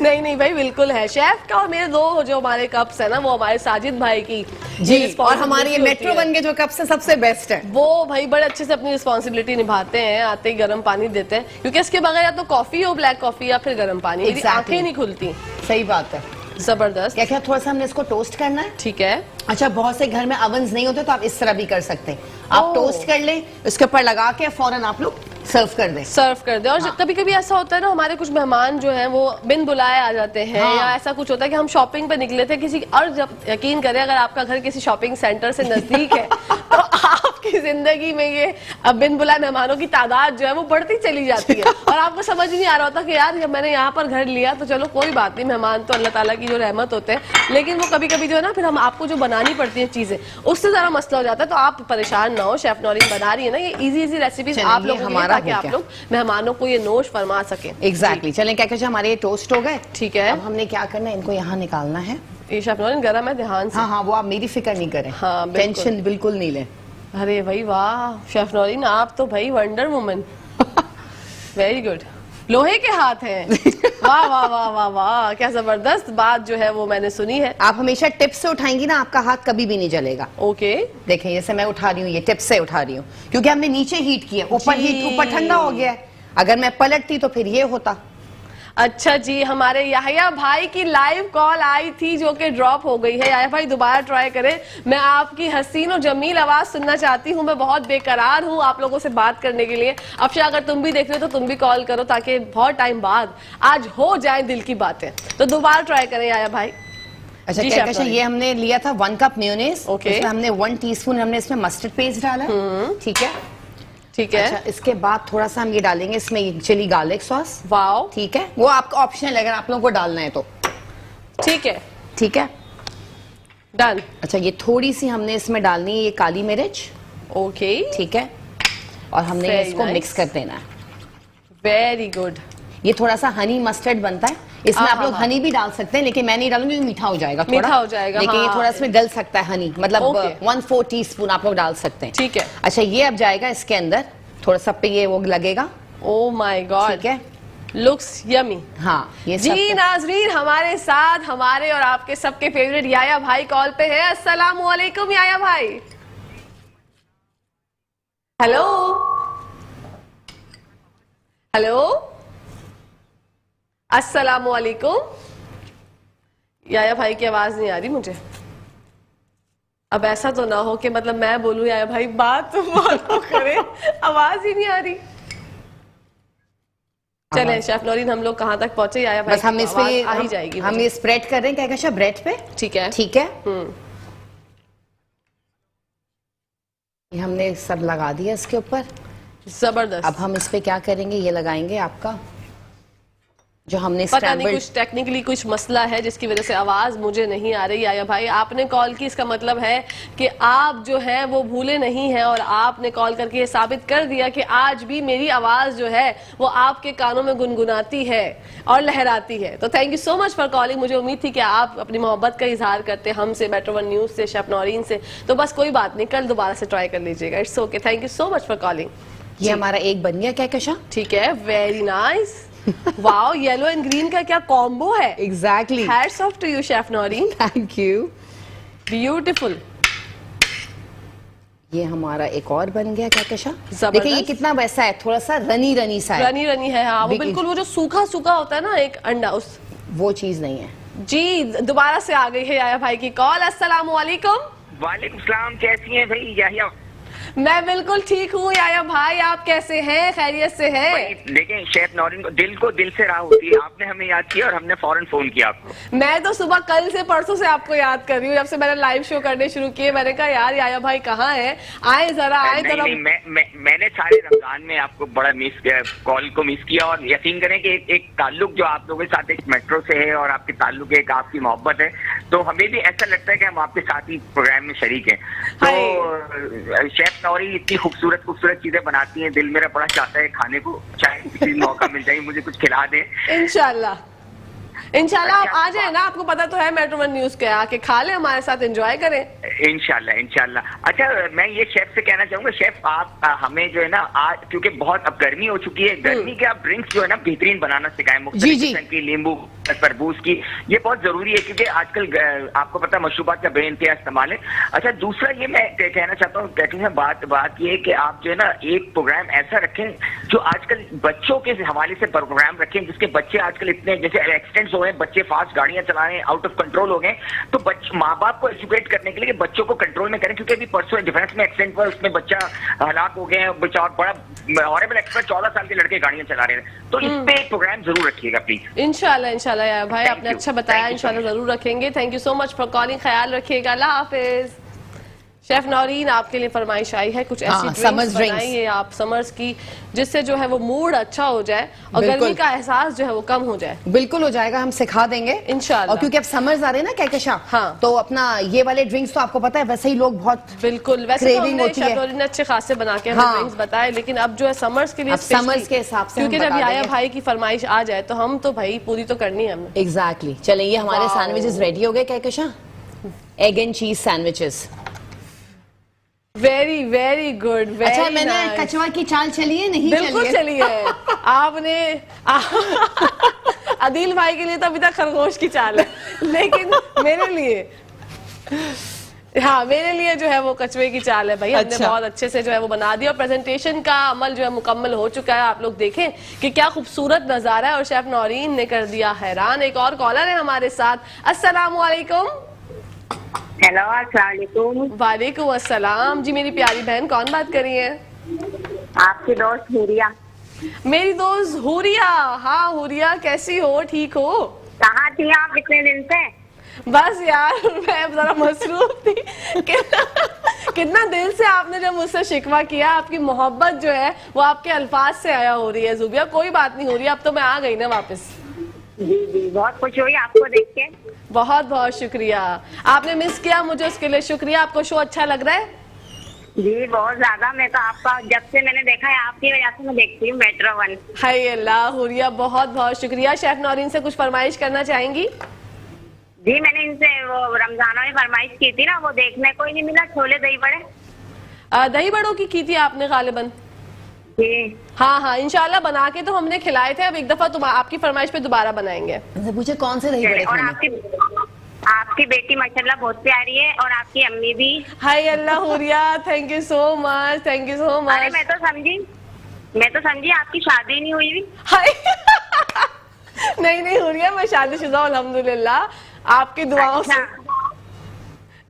नहीं नहीं भाई, बिल्कुल है शेफ का। और मेरे दो जो हमारे कप्स है ना, वो हमारे साजिद भाई की जी, और हमारे ये मेट्रो बन के जो कप्स है सबसे बेस्ट है। वो भाई बड़े अच्छे से अपनी रिस्पॉन्सिबिलिटी निभाते हैं, आते ही गर्म पानी देते हैं, क्योंकि इसके बगैर या तो कॉफी हो, ब्लैक कॉफी, या फिर गर्म पानी। मेरी आंखें नहीं खुलती। सही बात है, जबरदस्त। क्या क्या थोड़ा सा हमने इसको टोस्ट करना है। ठीक है। अच्छा बहुत से घर में अवन्स नहीं होते तो आप इस तरह भी कर सकते हैं, आप टोस्ट कर लें, उसके ऊपर लगा के फौरन आप लोग सर्व कर दें। सर्व कर दे। और हाँ। कभी कभी ऐसा होता है ना, हमारे कुछ मेहमान जो हैं वो बिन बुलाए आ जाते हैं। हाँ। या ऐसा कुछ होता है कि हम शॉपिंग पे निकले थे किसी, और जब यकीन करें अगर आपका घर किसी शॉपिंग सेंटर से नजदीक है तो आपकी जिंदगी में ये अब बिन बुलाए मेहमानों की तादाद जो है वो बढ़ती चली जाती है और आपको समझ नहीं आ रहा होता कि यार जब मैंने यहाँ पर घर लिया तो चलो कोई बात नहीं, मेहमान तो अल्लाह ताला की जो रहमत होते हैं, लेकिन वो कभी कभी जो है ना, फिर हम आपको जो बनानी पड़ती है चीजें, उससे जरा मसला हो जाता है। तो आप परेशान ना हो, शेफ नौरीन बना रही है ना ये इजी इजी रेसिपीज आप लोगों के लिए, ताकि आप लोग मेहमानों को ये नोश फरमा सके। एग्जैक्टली। चलें क्या कहते हैं, हमारे ये टोस्ट हो गए। ठीक है। अब हमने क्या करना है, इनको यहाँ निकालना है। ये शेफ नौरीन गरम है, ध्यान से। हाँ हाँ, वो आप मेरी फिक्र नहीं करें। हाँ, बिल्कुल। टेंशन बिल्कुल नहीं लें। अरे भाई वाह शेफ नौरीन, आप तो भाई वंडर वुमन। वेरी गुड, लोहे के हाथ हैं। वाह वाह वाह वाह वाह, क्या जबरदस्त बात जो है वो मैंने सुनी है। आप हमेशा टिप से उठाएंगी ना, आपका हाथ कभी भी नहीं जलेगा। ओके। देखें जैसे मैं उठा रही हूँ, ये टिप से उठा रही हूँ, क्योंकि हमने नीचे हीट किया, ऊपर हीट, ऊपर ठंडा हो गया है। अगर मैं पलटती तो फिर ये होता। अच्छा जी, हमारे याहिया भाई की लाइव कॉल आई थी जो कि ड्रॉप हो गई है। याहिया भाई दोबारा ट्राई करें, मैं आपकी हसीन और जमील आवाज सुनना चाहती हूँ। मैं बहुत बेकरार हूँ आप लोगों से बात करने के लिए। अफशा, अगर तुम भी देख रहे हो तो तुम भी कॉल करो ताकि बहुत टाइम बाद आज हो जाए दिल की बातें। तो दोबारा ट्राई करें याहिया भाई। अच्छा जी, कहकशा, शेफ ये हमने लिया था 1 कप मेयोनेज। ओके। इसमें हमने 1 टीस्पून हमने इसमें मस्टर्ड पेस्ट डाला, ठीक है। ठीक है। अच्छा, इसके बाद थोड़ा सा हम ये डालेंगे इसमें चिली गार्लिक सॉस। वाओ, ठीक है, वो आपका ऑप्शनल है अगर आप लोगों को डालना है तो। ठीक है, ठीक है, डन। अच्छा ये थोड़ी सी हमने इसमें डालनी है ये काली मिर्च, ओके, ठीक है, और हमने Very इसको nice. मिक्स कर देना है। Very good. ये थोड़ा सा हनी मस्टर्ड बनता है, इसमें आप लोग हनी भी डाल सकते हैं, लेकिन मैं नहीं डालूंगी, मीठा हो जाएगा थोड़ा। मीठा हो जाएगा, लेकिन ये हाँ। थोड़ा इसमें गल सकता है हनी, मतलब Okay. 1/4 टीस्पून आप लोग डाल सकते हैं। ठीक है। अच्छा, ये अब जाएगा इसके अंदर, थोड़ा सा पे ये वो लगेगा, ओ माय गॉड, ठीक है। Looks yummy. हाँ, ये जी सब नाजरीन, हमारे साथ हमारे और आपके सबके फेवरेट याया भाई कॉल पे है। अस्सलाम वालेकुम याया भाई। हेलो हेलो, अस्सलाम वालेकुम। याया भाई की आवाज नहीं आ रही मुझे। अब ऐसा तो ना हो कि मतलब मैं बोलूं याया भाई बात तो करे, आवाज ही नहीं आ रही। चले शेफ नौरीन, हम लोग कहाँ तक पहुंचे? याया भाई बस हम की इस पे आवाज आ ही जाएगी हम मुझे। ये स्प्रेड कर रहे हैं कहकशा ब्रेड पे, ठीक है, ठीक है। ये हमने सब लगा दिया इसके ऊपर। जबरदस्त। अब हम इस पे क्या करेंगे, ये लगाएंगे आपका जो हमने पता नहीं स्क्रैम्बल्ड, कुछ टेक्निकली कुछ मसला है जिसकी वजह से आवाज मुझे नहीं आ रही। आया भाई, आपने कॉल की, इसका मतलब है कि आप जो है वो भूले नहीं हैं और आपने कॉल करके ये साबित कर दिया कि आज भी मेरी आवाज जो है वो आपके कानों में गुनगुनाती है और लहराती है। तो thank you so much for calling. मुझे उम्मीद थी कि आप अपनी मोहब्बत का इजहार करते हमसे, मेट्रो 1 न्यूज से, शेफ नौरीन से। तो बस कोई बात नहीं, कल दोबारा से ट्राई कर लीजिएगा। It's okay, thank you so much for calling. ये हमारा एक बन गया कहकशा। ठीक है, very nice. Wow, yellow and green का क्या कॉम्बो है। Exactly, hats off to you chef Naureen, thank you. Beautiful. ये हमारा एक और बन गया कहकशा। जबरदस्त। देखिए ये कितना वैसा है, थोड़ा सा रनी रनी सा है। रनी रनी है, हाँ। वो देखिए। बिल्कुल वो जो सूखा सूखा होता है ना एक अंडा, उस वो चीज नहीं है। जी दोबारा से आ गई है याया भाई की कॉल। अस्सलाम वालेकुम। वालेकुम सलाम, कैसी हैं भाई याहिया? मैं बिल्कुल ठीक हूँ याया भाई, आप कैसे हैं? खैरियत से हैं? भाई देखें, शेफ नौरीन को दिल से राह होती है। आपने हमें याद किया और हमने फौरन फोन किया आपको। मैं तो सुबह कल से परसों से आपको याद कर रही हूँ, जब से मैंने लाइव शो करने शुरू किए। मैंने कहा यार याया भाई कहाँ हैं, आए जरा, आए नहीं, जरा। मैंने सारे रमजान में आपको बड़ा मिस किया, कॉल को मिस किया। और यकीन करें कि एक ताल्लुक जो आप लोगों के साथ एक मेट्रो से है और आपके ताल्लुक एक आपकी मोहब्बत है, तो हमें भी ऐसा लगता है कि हम आपके साथ ही प्रोग्राम में शरीक हैं। तो शेफ नौरीन इतनी खूबसूरत खूबसूरत चीजें बनाती हैं, दिल मेरा बड़ा चाहता है खाने को, चाहे किसी मौका मिल जाए मुझे कुछ खिला दे। इंशाल्लाह इंशाल्लाह आप आ जाए ना, आपको पता तो है मेट्रो 1 न्यूज के, आके खा ले, हमारे साथ एंजॉय करें। इंशाल्लाह इंशाल्लाह। अच्छा, मैं ये शेफ से कहना चाहूंगा, शेफ आप हमें जो है ना आज, क्योंकि बहुत अब गर्मी हो चुकी है, गर्मी के आप ड्रिंक्स जो है ना बेहतरीन बनाना सिखाएं, मुख्तलिफ जी। किस्म की, नींबू, तरबूज की। ये बहुत जरूरी है क्योंकि आजकल आपको पता है मशरूबात का बेइंतहा इस्तेमाल है। अच्छा, दूसरा ये मैं कहना चाहता हूँ, कहती हैं बात ये है कि आप जो है ना एक प्रोग्राम ऐसा रखें जो आजकल बच्चों के हवाले से प्रोग्राम रखें, जिसके बच्चे आजकल इतने जैसे एक्सीडेंट्स हो गए, बच्चे फास्ट गाड़ियां चला रहे हैं, आउट ऑफ कंट्रोल हो गए, तो माँ बाप को एजुकेट करने के लिए बच्चों को कंट्रोल में करें। क्योंकि अभी परसों डिफेंस में एक्सीडेंट हुआ, उसमें बच्चा हलाक हो गए हैं, बच्चा बड़ा हॉरेबल एक्सपर्ट 14 साल के लड़के गाड़ियां चला रहे हैं। तो इस पे एक प्रोग्राम जरूर रखिएगा प्लीज। इंशाल्लाह इंशाल्लाह यार भाई, Thank आपने you. अच्छा बताया, Thank you so इंशाल्लाह जरूर रखेंगे। Thank you so much for calling, ख्याल रखिएगा, अल्लाह हाफिज। शेफ नौरीन, आपके लिए फरमाइश आई है कुछ ऐसी समर्स ड्रिंक्स बनाइए आप समर्स की, जिससे जो है वो मूड अच्छा हो जाए और गर्मी का एहसास जो है वो कम हो जाए। बिल्कुल हो जाएगा, हम सिखा देंगे इंशाल्लाह। और क्योंकि अब समर्स आ रहे हैं ना कहकशा, हाँ। तो अपना ये वाले ड्रिंक्स तो आपको पता है वैसे ही लोग बहुत बिल्कुल, वैसे तो craving हमने होती है। शेफ नौरीन ने अच्छे खासे बना के हमें हाँ। ड्रिंक्स बताए, लेकिन अब जो है समर्स के लिए अब specially, summers के हिसाब से हम क्योंकि जब बता आया देंगे। भाई की फरमाइश आ जाए तो हम तो भाई पूरी तो करनी है हमने। एग्जैक्टली। चले, ये हमारे Wow. सैंडविचेस रेडी हो गए कहकशा, एग एंड चीज sandwiches. Very very good, very अच्छा, मैंने कचवा की चाल चली है, नहीं बिल्कुल चली है? चली है आपने। अदील भाई के लिए तो अभी तक खरगोश की चाल है, लेकिन मेरे लिए हाँ, मेरे लिए जो है वो कचवे की चाल है भाई। हमने अच्छा। बहुत अच्छे से जो है वो बना दिया और प्रेजेंटेशन का अमल जो है मुकम्मल हो चुका है। आप लोग देखें कि क्या खूबसूरत नजारा है और शेफ नौरीन ने कर दिया हैरान। एक और कॉलर है हमारे साथ। अस्सलाम वालेकुम। हेलो, अस्सलाम वालेकुम। वालेकुम अस्सलाम जी। मेरी प्यारी बहन, कौन बात कर रही है? आपकी दोस्त हुरिया। मेरी दोस्त हुरिया। हाँ हुरिया, कैसी हो? ठीक हो? कहाँ थी आप इतने दिन से? बस यार मैं जरा मसरूफ थी। कितना दिल से आपने जब मुझसे शिकवा किया। आपकी मोहब्बत जो है वो आपके अल्फाज से आया हो रही है जुबिया। कोई बात नहीं हो रही, अब तो मैं आ गई ना वापस। जी जी, बहुत खुश हुई आपको देख के। बहुत बहुत शुक्रिया। आपने मिस किया मुझे, उसके लिए शुक्रिया। आपको शो अच्छा लग रहा है? जी बहुत ज्यादा। मैं तो आपका जब से मैंने देखा है आपकी वजह से मैं देखती हूँ मेट्रो 1। हाय अल्लाह हुरिया, बहुत बहुत शुक्रिया। शेफ नौरीन से कुछ फरमाइश करना चाहेंगी? जी मैंने इनसे वो रमजानों में फरमाइश की थी ना, वो देखने को ही नहीं मिला। छोले दही बड़े दही बड़ों की थी आपने गालिबन। जी हाँ हाँ, इंशाल्लाह बना के तो हमने खिलाए थे। अब एक दफा तुम आपकी फरमाइश पे दोबारा बनाएंगे। उनसे पूछे कौन से दही बड़े और खाने? आपकी बेटी माशाल्लाह बहुत प्यारी है और आपकी अम्मी भी। हाय अल्लाह Huriya, thank you so much, thank you so अरे मच। मैं तो समझी आपकी शादी नहीं हुई भी। हाय नहीं नहीं हुरिया, मैं शादीशुदा हूं अल्हम्दुलिल्लाह, आपकी दुआओं से।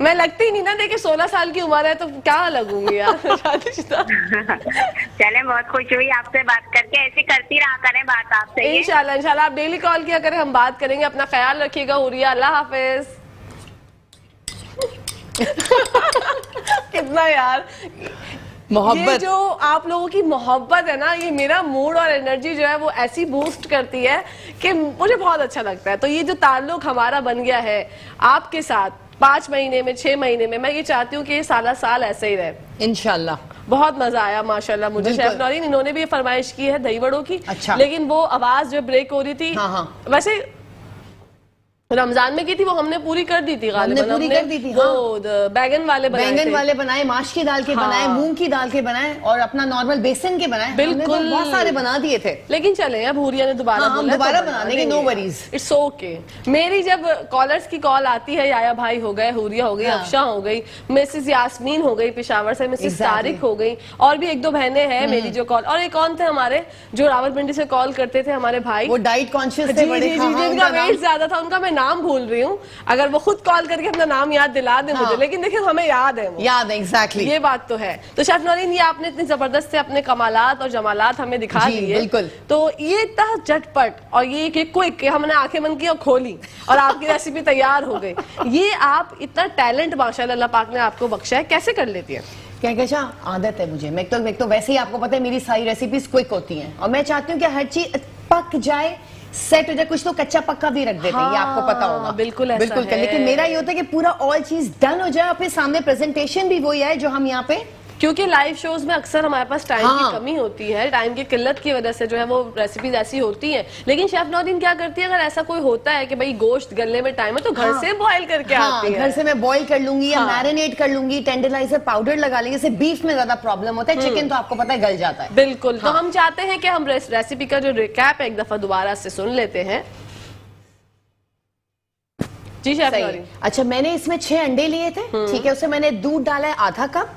मैं लगती नहीं ना, देखिए 16 साल की उम्र है तो क्या लगूंगी यार शादीशुदा। चले, बहुत खुश हुई आपसे बात करके। ऐसी करती रहा करें बात आपसे। इंशाल्लाह इंशाल्लाह आप डेली कॉल किया करें, हम बात करेंगे। अपना ख्याल रखिएगा हुरिया, अल्लाह हाफिज। कितना यार मोहब्बत। ये जो आप लोगों की मोहब्बत है ना, ये मेरा मूड और एनर्जी जो है वो ऐसी बूस्ट करती है कि मुझे बहुत अच्छा लगता है। तो ये जो ताल्लुक हमारा बन गया है आपके साथ 5 महीने में, 6 महीने में, मैं ये चाहती हूँ कि ये साला साल ऐसे ही रहे इंशाल्लाह। बहुत मजा आया माशाल्लाह मुझे। बिल्कुल। शेफ नौरीन इन्होंने भी ये फरमाइश की है दही बड़ों की। अच्छा। लेकिन वो आवाज जो ब्रेक हो रही थी। हाँ, हाँ। वैसे रमजान में की थी वो हमने पूरी कर दी थी। हमने पूरी कर दी थी, वो हाँ। बैगन वाले बनाए बैंगन थे। वाले बनाए, माश की दाल के हाँ। बनाए, मूंग की दाल के बनाए और अपना नॉर्मल बेसन के बनाए। हमने तो बिल्कुल। बहुत सारे बना दिए थे। लेकिन चले, अब हुरिया ने दोबारा हाँ, हम बोला है, दोबारा तो बना देंगे, नो वरीज। It's okay. मेरी जब कॉलर्स की कॉल आती है, याया भाई हो गए, हुरिया हो गई, हाँ। अफशा हो गई, मिसेस यास्मीन हो गई पेशावर से, मिसेस Exactly। तारिक हो गई, और भी 1-2 बहनें हैं मेरी जो कॉल। और एक कौन थे हमारे जो रावलपिंडी से कॉल करते थे, हमारे भाई, वो डाइट कॉन्शियस जी थे जी बड़े। जी, हाँ, हाँ, जिनका उनका नाम- वेट ज्यादा था, उनका मैं नाम भूल रही हूँ। अगर वो खुद कॉल करके अपना नाम याद दिला दे मुझे। हाँ। लेकिन देखिए हमें याद है वो। याद है, एग्जैक्टली। ये बात तो है। तो शेफ नौरीन, ये आपने इतनी जबरदस्त से अपने कमालात और जमालात हमें दिखा जी, दिए। बिल्कुल। तो ये इतना झटपट और ये क्विक कि हमने आंखें बंद की और खोली और आपकी रेसिपी तैयार हो गई। ये आप इतना टैलेंट माशाल्लाह अल्लाह पाक ने आपको बख्शा है, कैसे कर लेती है? क्या आदत है मुझे। मैं तो वैसे ही आपको पता है मेरी सारी रेसिपीज क्विक होती हैं और मैं चाहती हूँ कि हर चीज पक जाए, सेट हो जाए। कुछ तो कच्चा पक्का भी रख देते हैं, ये आपको पता होगा। बिल्कुल ऐसा बिल्कुल है। लेकिन मेरा ये होता है कि पूरा ऑल चीज डन हो जाए और फिर सामने प्रेजेंटेशन भी वही आए जो हम यहाँ पे। क्योंकि लाइव शोज में अक्सर हमारे पास टाइम हाँ। की कमी होती है, टाइम की किल्लत की वजह से जो है वो रेसिपीज ऐसी होती हैं। लेकिन शेफ नौरीन क्या करती है, अगर ऐसा कोई होता है कि भाई गोश्त गलने में टाइम है तो घर हाँ। से बॉईल करके आती है। घर से मैं बॉईल कर लूंगी या हाँ। मैरिनेट कर लूंगी, टेंडराइजर पाउडर लगा लेंगे। जैसे बीफ में ज्यादा प्रॉब्लम होता है, चिकन तो आपको पता है गल जाता है। बिल्कुल। तो हम चाहते हैं कि हम रेसिपी का जो रिकैप है एक दफा दोबारा से सुन लेते हैं। जी शेफ सही। नौरीन। अच्छा, मैंने इसमें 6 अंडे लिए थे, ठीक है। उसमें मैंने दूध डाला है आधा कप,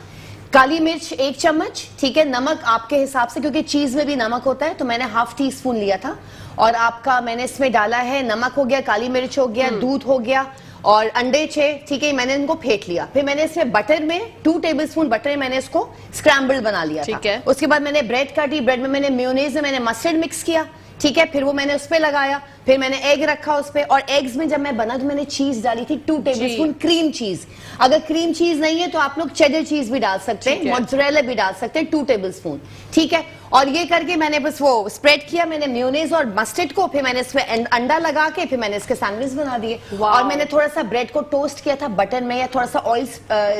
काली मिर्च 1 चम्मच, ठीक है। नमक आपके हिसाब से, क्योंकि चीज में भी नमक होता है, तो मैंने ½ टीस्पून लिया था। और आपका मैंने इसमें डाला है, नमक हो गया, काली मिर्च हो गया, दूध हो गया और अंडे 6, ठीक है। मैंने इनको फेंट लिया। फिर मैंने इसमें बटर में 2 टेबलस्पून बटर में मैंने इसको स्क्रैम्बल बना लिया था। ठीक है। उसके बाद मैंने ब्रेड काटी, ब्रेड में मैंने मेयोनेज में मैंने मस्टर्ड मिक्स किया, ठीक है। फिर वो मैंने उस पे लगाया, फिर मैंने एग रखा उस पे, और एग्स में जब मैं बना तो मैंने चीज डाली थी 2 टेबलस्पून क्रीम चीज। अगर क्रीम चीज नहीं है तो आप लोग चेडर चीज भी डाल सकते हैं, मोज़रेला भी डाल सकते हैं 2 टेबलस्पून, ठीक है। और ये करके मैंने बस वो स्प्रेड किया, मैंने मेयोनेज और मस्टर्ड को, फिर मैंने इसमें अंडा लगा के फिर मैंने इसके सैंडविच बना दिए। और मैंने थोड़ा सा ब्रेड को टोस्ट किया था बटर में, या थोड़ा सा ऑयल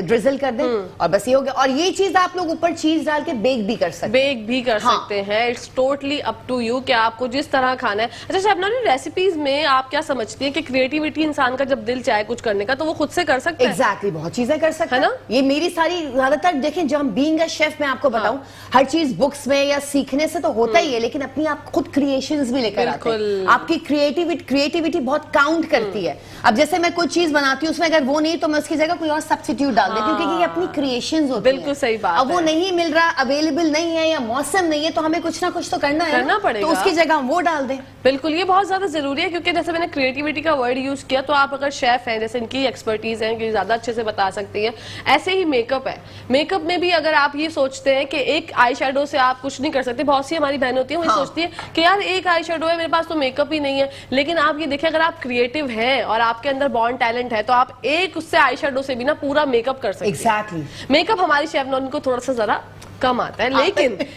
ड्रिजल कर दें और बस ये हो गया। और ये चीज आप लोग ऊपर चीज डाल के बेक भी कर सकते हैं। बेक भी कर सकते हैं। It's totally up to you कि आपको जिस तरह खाना है। अच्छा शेफ नौरीन, रेसिपीज में आप क्या समझती हैं कि क्रिएटिविटी इंसान का जब दिल चाहे कुछ करने का तो वो खुद से कर सकता है? एग्जैक्टली, बहुत चीजें कर सकते है हैं ना? ये मेरी सारी ज्यादातर देखें, जब हम बीइंग अ शेफ, मैं आपको बताऊं, हर चीज बुक्स में या सीखने से तो होता ही है, लेकिन अपनी आप खुद क्रिएशंस भी लेकर आते हैं। आपकी क्रिएटिविटी बहुत काउंट करती है। अब जैसे मैं कोई चीज बनाती हूँ, उसमें अगर वो नहीं तो मैं उसकी जगह कोई और सब्स्टिट्यूट डाल देती हूँ, क्योंकि ये अपनी क्रिएशंस होती हैं। बिल्कुल सही बात अब वो है। नहीं मिल रहा, अवेलेबल नहीं है या मौसम नहीं है, तो हमें कुछ ना कुछ तो करना है, करना पड़ेगा। तो उसकी जगह हम वो डाल दें। बिल्कुल, ये बहुत ज्यादा जरूरी है, क्योंकि जैसे मैंने क्रिएटिविटी का वर्ड यूज किया, तो आप अगर शेफ हैं, जैसे इनकी एक्सपर्टीज है कि ज्यादा अच्छे से बता सकती हैं, ऐसे ही मेकअप है। मेकअप में भी अगर आप ये सोचते हैं कि एक आई शेडो से आप कुछ नहीं कर सकते, बहुत सी हमारी बहन होती है वो ये सोचती है कि यार एक आई शेडो है, मेरे पास तो मेकअप ही नहीं है। लेकिन आप ये देखिए, अगर आप क्रिएटिव हैं और आपके अंदर बॉर्न टैलेंट है, तो आप एक उससे आई शेडो से भी ना पूरा मेकअप कर सकते हैं। एग्जैक्टली। मेकअप हमारी शेफ नौरीन को थोड़ा सा जरा कम आता है,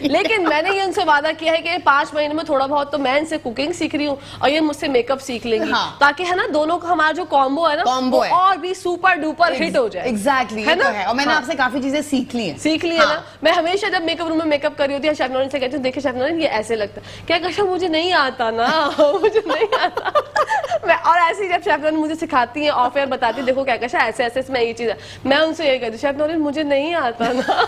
लेकिन मैंने ये उनसे वादा किया है कि 5 महीने में थोड़ा बहुत तो मैं इनसे कुकिंग सीख रही हूँ और ये मुझसे मेकअप सीख लेंगी। हाँ। ताकि है ना, दोनों का हमारा जो कॉम्बो है ना, कॉम्बो वो है और भी सुपर डुपर हिट हो जाए। एग्जैक्टली, है ना? है। और मैंने हाँ। आपसे काफी चीजें सीख ली हैं। है ना। मैं हमेशा जब मेकअप रूम में मेकअप कर रही होती है, शेफ नौरीन से कहती हूँ, देखिए शेफ नौरीन ये ऐसे लगता है, क्या कशा मुझे नहीं आता ना मुझे नहीं आता मैं, और ऐसे ही जब शेफ नौरीन मुझे सिखाती है ऑफ एयर बताती है, देखो क्या कशा ऐसे ऐसे इसमें ये चीज है, मैं उनसे यही कहती हूँ, शेफ नौरीन मुझे नहीं आता ना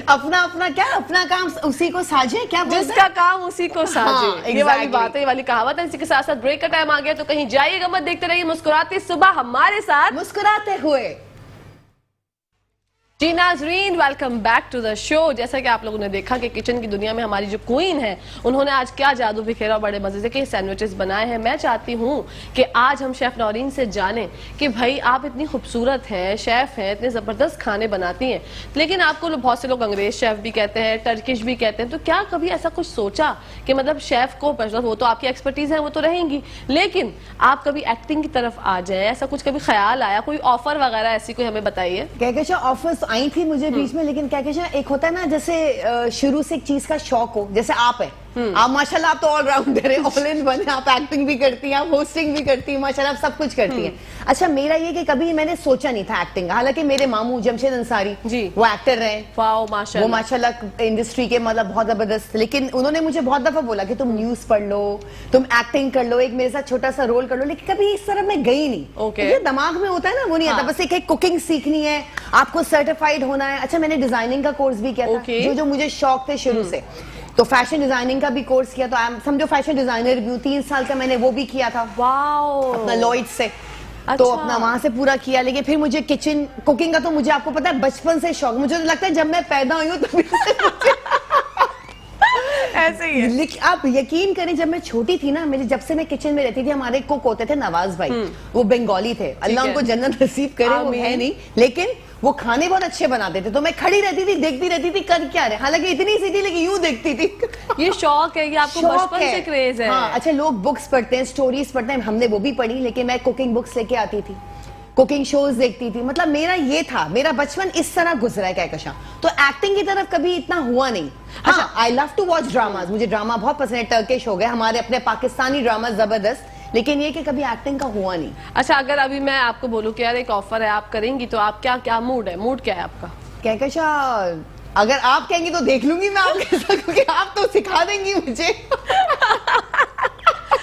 अपना अपना क्या, अपना काम उसी को साझे, क्या बोलते हैं? जिसका काम उसी को साझे। हाँ, ये वाली exactly। बात है, ये वाली कहावत है। इसी के साथ साथ ब्रेक का टाइम आ गया, तो कहीं जाइएगा मत, देखते रहिए मुस्कुराती सुबह हमारे साथ मुस्कुराते हुए। जी नाजरीन, welcome back to the show. जैसा कि आप लोगों ने देखा कि किचन की दुनिया में हमारी जो क्वीन है, उन्होंने आज क्या जादू बिखेरा, बड़े मजे के सैंडविचेस बनाए हैं। मैं चाहती हूँ कि आज हम शेफ नौरीन से जानें कि भाई आप इतनी खूबसूरत हैं, शेफ हैं, इतने जबरदस्त खाने बनाती हैं, लेकिन आपको बहुत से लोग अंग्रेज शेफ भी कहते हैं, टर्किश भी कहते हैं, तो क्या कभी ऐसा कुछ सोचा कि मतलब शेफ को, वो तो आपकी एक्सपर्टीज है वो तो रहेंगी, लेकिन आप कभी एक्टिंग की तरफ आ जाए, ऐसा कुछ कभी ख्याल आया? कोई ऑफर वगैरह ऐसी कोई हमें बताइए। क्या ऑफर्स आई थी मुझे बीच में, लेकिन क्या एक होता है ना, जैसे शुरू से एक चीज का शौक हो, जैसे आप है, आप माशाल्लाह आप तो ऑलराउंडर है, ऑल इन वन, आप एक्टिंग भी करती हैं, आप होस्टिंग भी करती हैं, माशाल्लाह आप सब कुछ करती हैं। अच्छा, मेरा ये कि कभी मैंने सोचा नहीं था एक्टिंग, हालांकि मेरे मामू जमशेद अंसारी जी वो एक्टर रहे, वाओ माशाल्लाह, वो माशाल्लाह इंडस्ट्री के मतलब बहुत जबरदस्त, लेकिन उन्होंने मुझे बहुत दफा बोला कि तुम न्यूज पढ़ लो, तुम एक्टिंग कर लो, एक मेरे साथ छोटा सा रोल कर लो, लेकिन कभी इस तरफ मैं गई नहीं। Okay। ये दिमाग में होता है ना, वो नहीं आता, बस एक कुकिंग सीखनी है, आपको सर्टिफाइड होना है। अच्छा, मैंने डिजाइनिंग का कोर्स भी किया था, जो मुझे शौक थे शुरू से, तो फैशन डिजाइनिंग का भी कोर्स किया, तो समझो फैशन डिजाइनर भी हूँ, 3 साल का मैंने वो भी किया था, वाओ, अपना लॉयड से। अच्छा। तो अपना वहां से पूरा किया, लेकिन फिर मुझे किचन कुकिंग का तो मुझे आपको पता है बचपन से शौक, मुझे तो लगता है जब मैं पैदा हुई हूँ तभी ऐसे ही है। लेकिन आप यकीन करें, जब मैं छोटी थी ना, मेरी जब से मैं किचन में रहती थी, हमारे कुक होते थे नवाज भाई, वो बंगाली थे, अल्लाह उनको जन्नत नसीब करे, वो है नहीं, लेकिन वो खाने बहुत अच्छे बनाते थे, तो मैं खड़ी रहती थी, देखती रहती थी कर क्या रहे, हालांकि इतनी सी थी, लेकिन यूं देखती थी। ये शौक है, ये आपको बचपन से क्रेज है। हाँ, अच्छा, लोग बुक्स पढ़ते हैं, स्टोरीज पढ़ते हैं, हमने वो भी पढ़ी, लेकिन मैं कुकिंग बुक्स लेके आती थी, कुकिंग शोज देखती थी, मतलब मेरा ये था, मेरा बचपन इस तरह गुजरा है कहकशां। तो एक्टिंग की तरफ कभी इतना हुआ नहीं। अच्छा, I love to watch dramas, मुझे ड्रामा बहुत पसंद है, टर्किश हो गए, हमारे अपने पाकिस्तानी ड्रामा जबरदस्त, लेकिन ये कि कभी एक्टिंग का हुआ नहीं। अच्छा, अगर अभी मैं आपको बोलूं कि यार एक ऑफर है, आप करेंगी, तो आप क्या मूड है, मूड क्या है आपका? कहकशां, अगर आप कहेंगी तो देख लूंगी मैं आपके साथ, क्योंकि आप तो सिखा देंगी मुझे।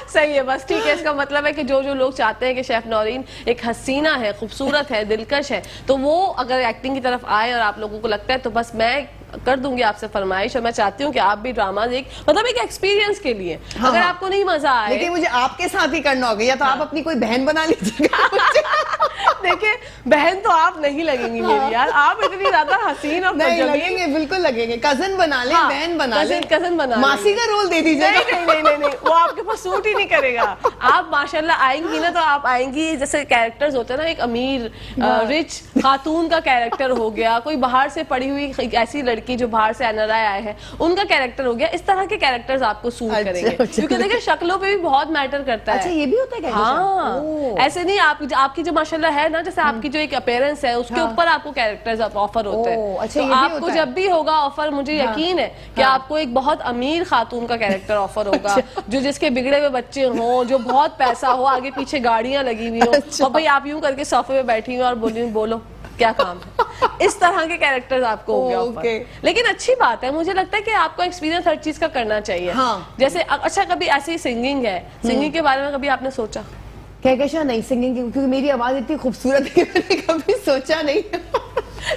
सही है, बस ठीक है। इसका मतलब है कि जो लोग चाहते हैं कि शेफ नौरीन एक हसीना है, खूबसूरत है, दिलकश है, तो वो अगर एक्टिंग की तरफ आए और आप लोगों को लगता है, तो बस मैं कर दूंगी आपसे फरमाइश, और मैं चाहती हूँ कि आप भी ड्रामा एक एक्सपीरियंस के लिए, हाँ, अगर आपको नहीं मजा आए, लेकिन मुझे आपके साथ ही करना होगा, या तो आप अपनी कोई बहन बना लीजिएगा। देखिए, बहन तो आप नहीं लगेंगी मेरी यार, आप इतनी ज्यादा हसीन और नहीं लगेंगे, बिल्कुल लगेंगे, कजन बना ले, हाँ, बहन बना ले, कजन बना, मासी का रोल दे दीजिए। नहीं, वो आपके पास सूट ही नहीं करेगा। आप माशाल्लाह आएंगी ना, तो आप आएंगी, जैसे कैरेक्टर्स होते हैं ना, एक अमीर रिच खातून का कैरेक्टर हो गया, कोई बाहर से पड़ी हुई ऐसी लड़की जो बाहर से एनआरआई आए हैं, उनका कैरेक्टर हो गया, इस तरह के कैरेक्टर्स आपको सूट करेंगे, क्योंकि देखिए शक्लों पे भी बहुत मैटर करता है। अच्छा, ये भी होता है क्या? हाँ, ऐसे नहीं, आपकी जो माशाल्लाह है ना, जैसे आपकी जो एक अपीयरेंस है, उसके ऊपर आपको कैरेक्टर्स ऑफर होते हैं। अच्छा, तो आपको जब भी होगा ऑफर, मुझे यकीन है कि आपको एक बहुत अमीर खातून का कैरेक्टर ऑफर होगा, जो जिसके बिगड़े हुए बच्चे हों, जो बहुत पैसा हो, आगे पीछे गाड़ियां लगी हुई हो, और भाई आप यूं करके सोफे पे बैठी हुई और बोलो क्या काम है। इस तरह के कैरेक्टर्स आपको हो गया Okay. ऑफर। लेकिन अच्छी बात है, मुझे लगता है कि आपको एक्सपीरियंस हर चीज का करना चाहिए। हाँ। जैसे अच्छा कभी ऐसी सिंगिंग है, सिंगिंग के बारे में कभी आपने सोचा? कहकशा नहीं सिंगिंग क्योंकि मेरी आवाज इतनी खूबसूरत है, मैंने कभी सोचा नहीं।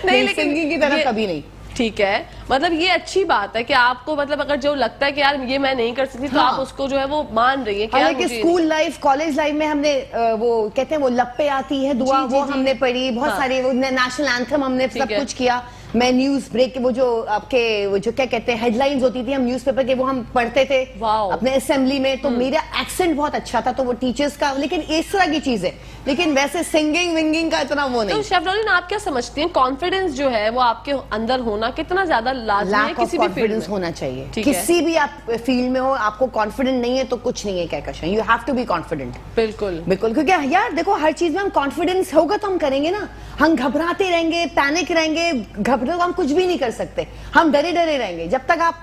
नहीं, लेकिन सिंगिंग की तरह ये- कभी नहीं। ठीक है, मतलब ये अच्छी बात है कि आपको मतलब अगर जो लगता है कि यार ये मैं नहीं कर सकती तो हाँ। आप उसको जो है वो मान रही है कि यार हालांकि मुझे स्कूल लाइफ कॉलेज लाइफ में हमने वो कहते हैं वो लप्पे आती है दुआ, जी, जी, वो जी। हमने पढ़ी, बहुत हाँ। सारे नेशनल एंथम हमने ठीक सब है। कुछ किया। मैं न्यूज ब्रेक वो जो आपके वो जो क्या कहते हैं हेडलाइंस होती थी हम न्यूज़पेपर के, वो हम पढ़ते थे वाओ। अपने असेंबली में। तो मेरा एक्सेंट बहुत अच्छा था, तो वो टीचर्स का, लेकिन इस तरह की चीज है, लेकिन वैसे सिंगिंग विंगिंग का इतना वो तो नहीं। शेफ डॉलिन आप क्या समझती हैं, कॉन्फिडेंस जो है वो आपके अंदर होना कितना ज्यादा लाजमी है लैक ऑफ किसी भी फील्ड कॉन्फिडेंस में? होना चाहिए। ठीक है। किसी भी आप फील्ड में हो, आपको कॉन्फिडेंट नहीं है तो कुछ नहीं है Kahkasha. You have to be confident. बिल्कुल बिल्कुल, क्योंकि यार देखो हर चीज में हम कॉन्फिडेंस होगा तो हम करेंगे ना। हम घबराते रहेंगे, पैनिक रहेंगे, घबरे तो हम कुछ भी नहीं कर सकते। हम डरे डरे रहेंगे जब तक आप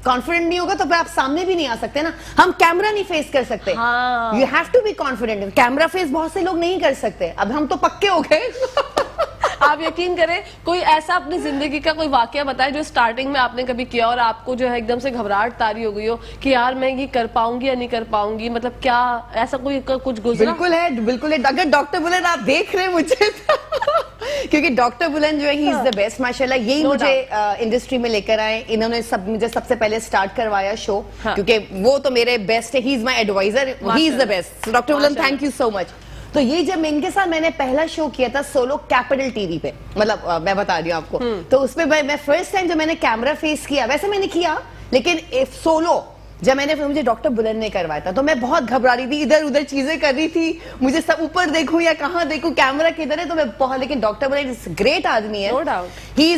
कॉन्फिडेंट नहीं होगा, तो फिर आप सामने भी नहीं आ सकते ना। हम कैमरा नहीं फेस कर सकते। हाँ। You have to be confident. Camera face बहुत से लोग नहीं कर सकते, अब हम तो पक्के हो गए। आप यकीन करें, कोई ऐसा अपनी जिंदगी का कोई वाकया बताए जो स्टार्टिंग में आपने कभी किया और आपको जो है एकदम से घबराहट तारी हो गई हो कि यार मैं ये कर पाऊंगी या नहीं कर पाऊंगी, मतलब क्या ऐसा कोई कुछ गुजरा? बिल्कुल है, बिल्कुल है। अगर डॉक्टर बुलन आप देख रहे हैं मुझे क्योंकि डॉक्टर बुलन जो है ही इज द बेस्ट माशाल्लाह। यही No मुझे इंडस्ट्री में लेकर आए इन्होंने, मुझे सबसे पहले स्टार्ट करवाया शो। हाँ। क्योंकि वो तो मेरे बेस्ट है, he is my advisor, he is the best. Doctor Bulan thank you so much. तो ये जब इनके साथ मैंने पहला शो किया था सोलो कैपिटल टीवी पे, मतलब मैं बता रही हूँ आपको, तो उसमें मैं फर्स्ट टाइम जब मैंने कैमरा फेस किया, वैसे मैंने किया लेकिन सोलो जब मैंने फिर मुझे डॉक्टर बुलन ने करवाया था, तो मैं बहुत घबरा रही थी, इधर उधर चीजें कर रही थी, मुझे सब ऊपर देखूं या कहाँ देखूं, कैमरा किधर है, तो मैं बहुत, लेकिन डॉक्टर बुलन इज ग्रेट आदमी है। No doubt. He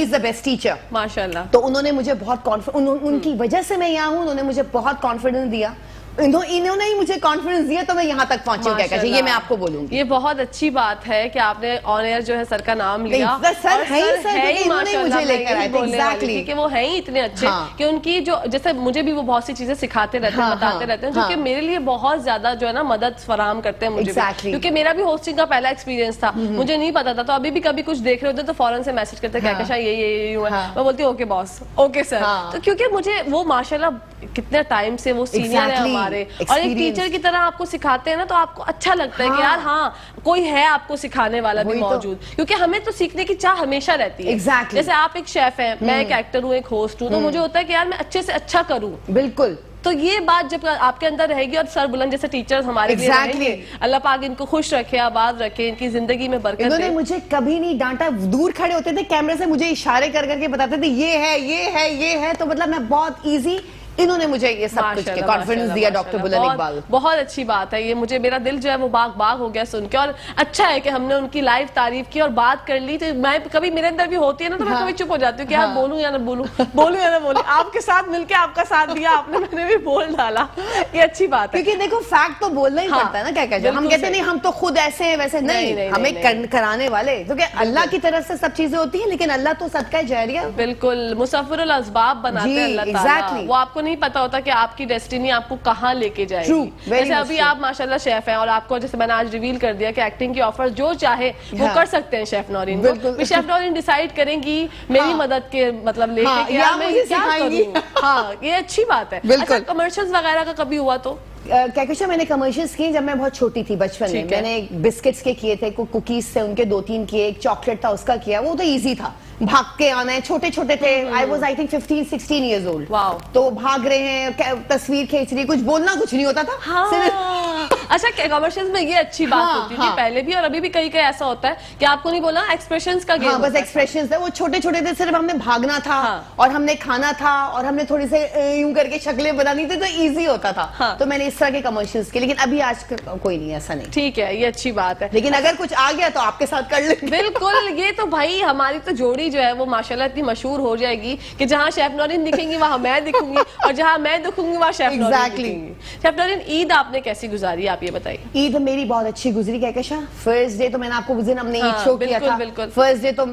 is the best teacher. माशाल्लाह। तो उन्होंने मुझे बहुत कॉन्फिडेंस, उनकी वजह से मैं यहाँ हूँ, उन्होंने मुझे बहुत कॉन्फिडेंस दिया। इन्होंने ही मुझे कॉन्फिडेंस दिया तो मैं यहाँ तक पहुंची हूँ। क्या ये मैं आपको बोलूंगी, ये बहुत अच्छी बात है कि आपने ऑन एयर जो है सर का नाम लिया। नहीं, सर है ही सर, है क्योंकि इन्होंने ही माशाल्लाह, मुझे लेकर मैं आए यही थे, बोलने वाली exactly। थी कि वो हैं ही इतने अच्छे हाँ। कि उनकी जो, जैसे मुझे भी वो बहुत सी चीजें सिखाते रहते हैं, हाँ, बताते हाँ, रहते हैं, जो हाँ। कि मेरे लिए बहुत ज्यादा जो है ना मदद फराहम करते हैं मुझे भी। Exactly। क्योंकि मेरा भी होस्टिंग का पहला एक्सपीरियंस था, मुझे नहीं पता था, तो अभी भी कभी कुछ देख रहे होते तो फौरन से मैसेज करते हैं हाँ। कहकशा ये हुआ है। हाँ। मैं बोलती हूँ ओके बॉस, ओके सर। हाँ। तो क्योंकि मुझे वो माशाल्लाह कितने टाइम से वो सीनियर है Exactly। हमारे, और एक Experience। टीचर की तरह आपको सिखाते हैं ना, तो आपको अच्छा लगता है कि हाँ। यार हाँ कोई है आपको सिखाने वाला भी वही तो। मौजूद, क्योंकि हमें तो सीखने की चाह हमेशा रहती है। Exactly। जैसे आप एक शेफ हैं, मैं एक एक्टर हूँ, एक होस्ट हूँ, तो मुझे होता है कि यार मैं अच्छे से अच्छा करूँ। बिल्कुल। तो ये बात जब आपके अंदर रहेगी, और सर बुलंद जैसे टीचर्स हमारे लिए Exactly। रहेंगे, अल्लाह पाक इनको खुश रखे, आबाद रखे, इनकी जिंदगी में बरकत इन्होंने दे। मुझे कभी नहीं डांटा, दूर खड़े होते थे कैमरे से मुझे इशारे कर करके बताते थे ये है ये है ये है, तो मतलब मैं बहुत इजी, इन्होंने मुझे ये सब कुछ माशाल्लाह, कॉन्फिडेंस दिया माशाल्लाह, डॉक्टर बुलन बहुत- इकबाल। बहुत अच्छी बात है ये, मुझे मेरा दिल जो है वो बाग बाग हो गया सुन के, और अच्छा है कि हमने उनकी लाइव तारीफ की और बात कर ली। तो मैं कभी मेरे अंदर भी होती है ना, तो मैं हाँ। कभी चुप हो जाती हूँ कि यार हाँ। बोलूं या ना बोलूं, बोलूं या ना बोलूं। आपके साथ मिलके आपका साथ दिया आपने, मैंने भी बोल डाला, ये अच्छी बात है। क्योंकि देखो फैक्ट तो बोलना ही हाँ, पड़ता है ना, क्या कहते हैं हम, बिल्कुल कहते सही। नहीं हम तो खुद ऐसे हैं वैसे, नहीं, नहीं, हमें नहीं। कराने वाले, क्योंकि अल्लाह की तरफ से सब चीजें होती हैं, लेकिन अल्लाह तो सदका जारिया। बिल्कुल मुसफ्फिरुल असबाब बनाते जी, हैं अल्लाह ताला। exactly। वो आपको नहीं पता होता कि आपकी डेस्टिनी आपको कहाँ लेके जाएगी। True, very जैसे much अभी true। आप माशाल्लाह शेफ हैं, और आपको जैसे मैंने आज रिवील कर दिया कि एक्टिंग की ऑफर जो चाहे वो हाँ। कर सकते हैं शेफ नौरीन को। बिल्कुल। फिर शेफ नौरीन डिसाइड करेंगी मेरी हाँ। मदद के मतलब लेके हाँ, कि या यार मैं मुझे क्या सिखाएंगी। करूं। हाँ, ये अच्छी बात है। बिल्कुल। अच्छा, कमर्शियल्स वगैरह का कभी हुआ तो? कहकशा मैंने कमर्शियल्स किए जब मैं बहुत छोटी थी, बचपन में। ठीक है। मैंने बिस्किट्स के किए थे, कुकीज थे उनके 2-3 किए, एक चॉकलेट था उसका किया, वो तो इजी था, भाग के आना है, छोटे छोटे थे। I was I think 15-16 years old. Wow. तो भाग रहे हैं, तस्वीर खींच रही, कुछ बोलना कुछ नहीं होता था। हाँ। अच्छा, कमर्शियल्स में ये अच्छी बात हाँ, होती थी हाँ। पहले भी, और अभी भी कहीं कहीं ऐसा होता है कि आपको नहीं बोला, एक्सप्रेशंस का गेम हाँ, बस होता है। एक्सप्रेशंस थे, वो छोटे छोटे थे, सिर्फ हमने भागना था। हाँ। और हमने खाना था, और हमने थोड़ी से यूं करके शक्लें बनानी थी, तो इजी होता था। हाँ। तो मैंने इस तरह के कमर्शियल्स के, लेकिन अभी आज कोई नहीं, ऐसा नहीं। ठीक है, ये अच्छी बात है। लेकिन अगर कुछ आ गया तो आपके साथ कर लेंगे। बिल्कुल, ये तो भाई हमारी तो जोड़ी जो है वो माशाल्लाह इतनी मशहूर हो जाएगी कि जहाँ शेफ नौरीन दिखेंगी वहाँ मैं दिखूंगी, और जहाँ मैं दिखूंगी वहाँ शेफ नौरीन Exactly। दिखेंगी। शेफ नौरीन, ईद आपने कैसी गुजारी, आप ये बताइए। ईद मेरी बहुत अच्छी गुजरी कहकशा। फर्स्ट डे तो मैंने आपको उस दिन हमने ईद हाँ, शो किया बिल्कुल, था। बिल्कुल। फर्स्ट डे तो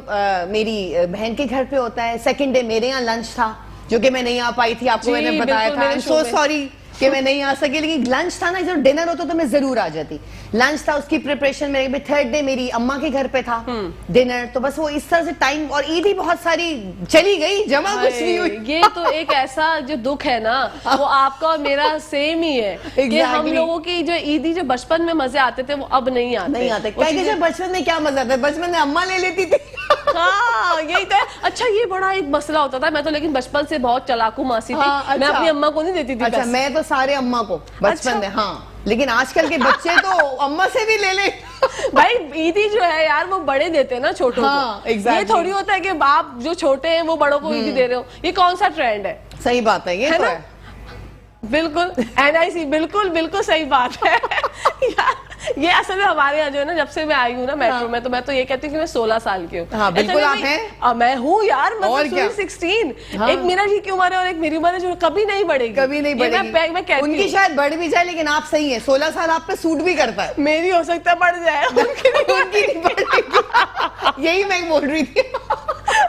मेरी बहन के घर पे होता है। सेकंड डे मेरे यहाँ लंच था, जो कि मैं नहीं आ पाई थी, आपको जी, मैंने बताया बिल्कुल, था। मेरे I'm शो so में। sorry कि मैं नहीं आ सकी, लेकिन लंच था ना, जो डिनर होता तो मैं जरूर आ जाती। लंच था, उसकी प्रिपरेशन में थर्ड डे मेरी अम्मा के घर पे था डिनर, तो बस वो इस तरह से टाइम, और ईद ही बहुत सारी चली गई, जमा कुछ नहीं हुई। ये तो एक ऐसा जो दुख है ना, वो आपका और मेरा सेम ही है कि हम लोगों की जो ईदी जो बचपन में मजे आते थे वो अब नहीं आते। कहीं बचपन में क्या मजा था, बचपन में अम्मा ले लेती थी। हाँ यही तो है। अच्छा ये बड़ा एक मसला होता था, मैं तो लेकिन बचपन से बहुत चालाकू मासी थी। हाँ, मैं अपनी अम्मा को नहीं देती थी। अच्छा, मैं तो सारे अम्मा को बचपन में। हाँ, लेकिन आजकल के बच्चे तो अम्मा से भी ले ले। भाई ईदी जो है यार वो बड़े देते हैं ना छोटों हाँ, को। exactly. ये थोड़ी होता है कि बाप जो छोटे हैं वो बड़ों को ईदी दे रहे हो, ये कौन सा ट्रेंड है? सही बात है, ये है तो ना? है। बिल्कुल NIC, बिल्कुल बिल्कुल सही बात है। यार ये असल में हमारे यहाँ जो है ना, जब से मैं आई हूँ ना मेट्रो में, तो मैं तो ये कहती हूँ कि मैं 16 साल की हूँ। हाँ, बिल्कुल आप हैं। मैं हूँ यार, मैं और क्या? 16। हाँ। एक मेरा जी की उम्र है और एक मेरी उम्र है जो कभी नहीं बढ़ेगी, कभी नहीं बढ़ेगी। मैं कहती उनकी हूँ। शायद बढ़ भी जाए, लेकिन आप सही है, 16 साल आप पे सूट भी करता है। मेरी हो सकता है बढ़ जाए, उनकी नहीं बढ़ेगी। यही मैं बोल रही थी।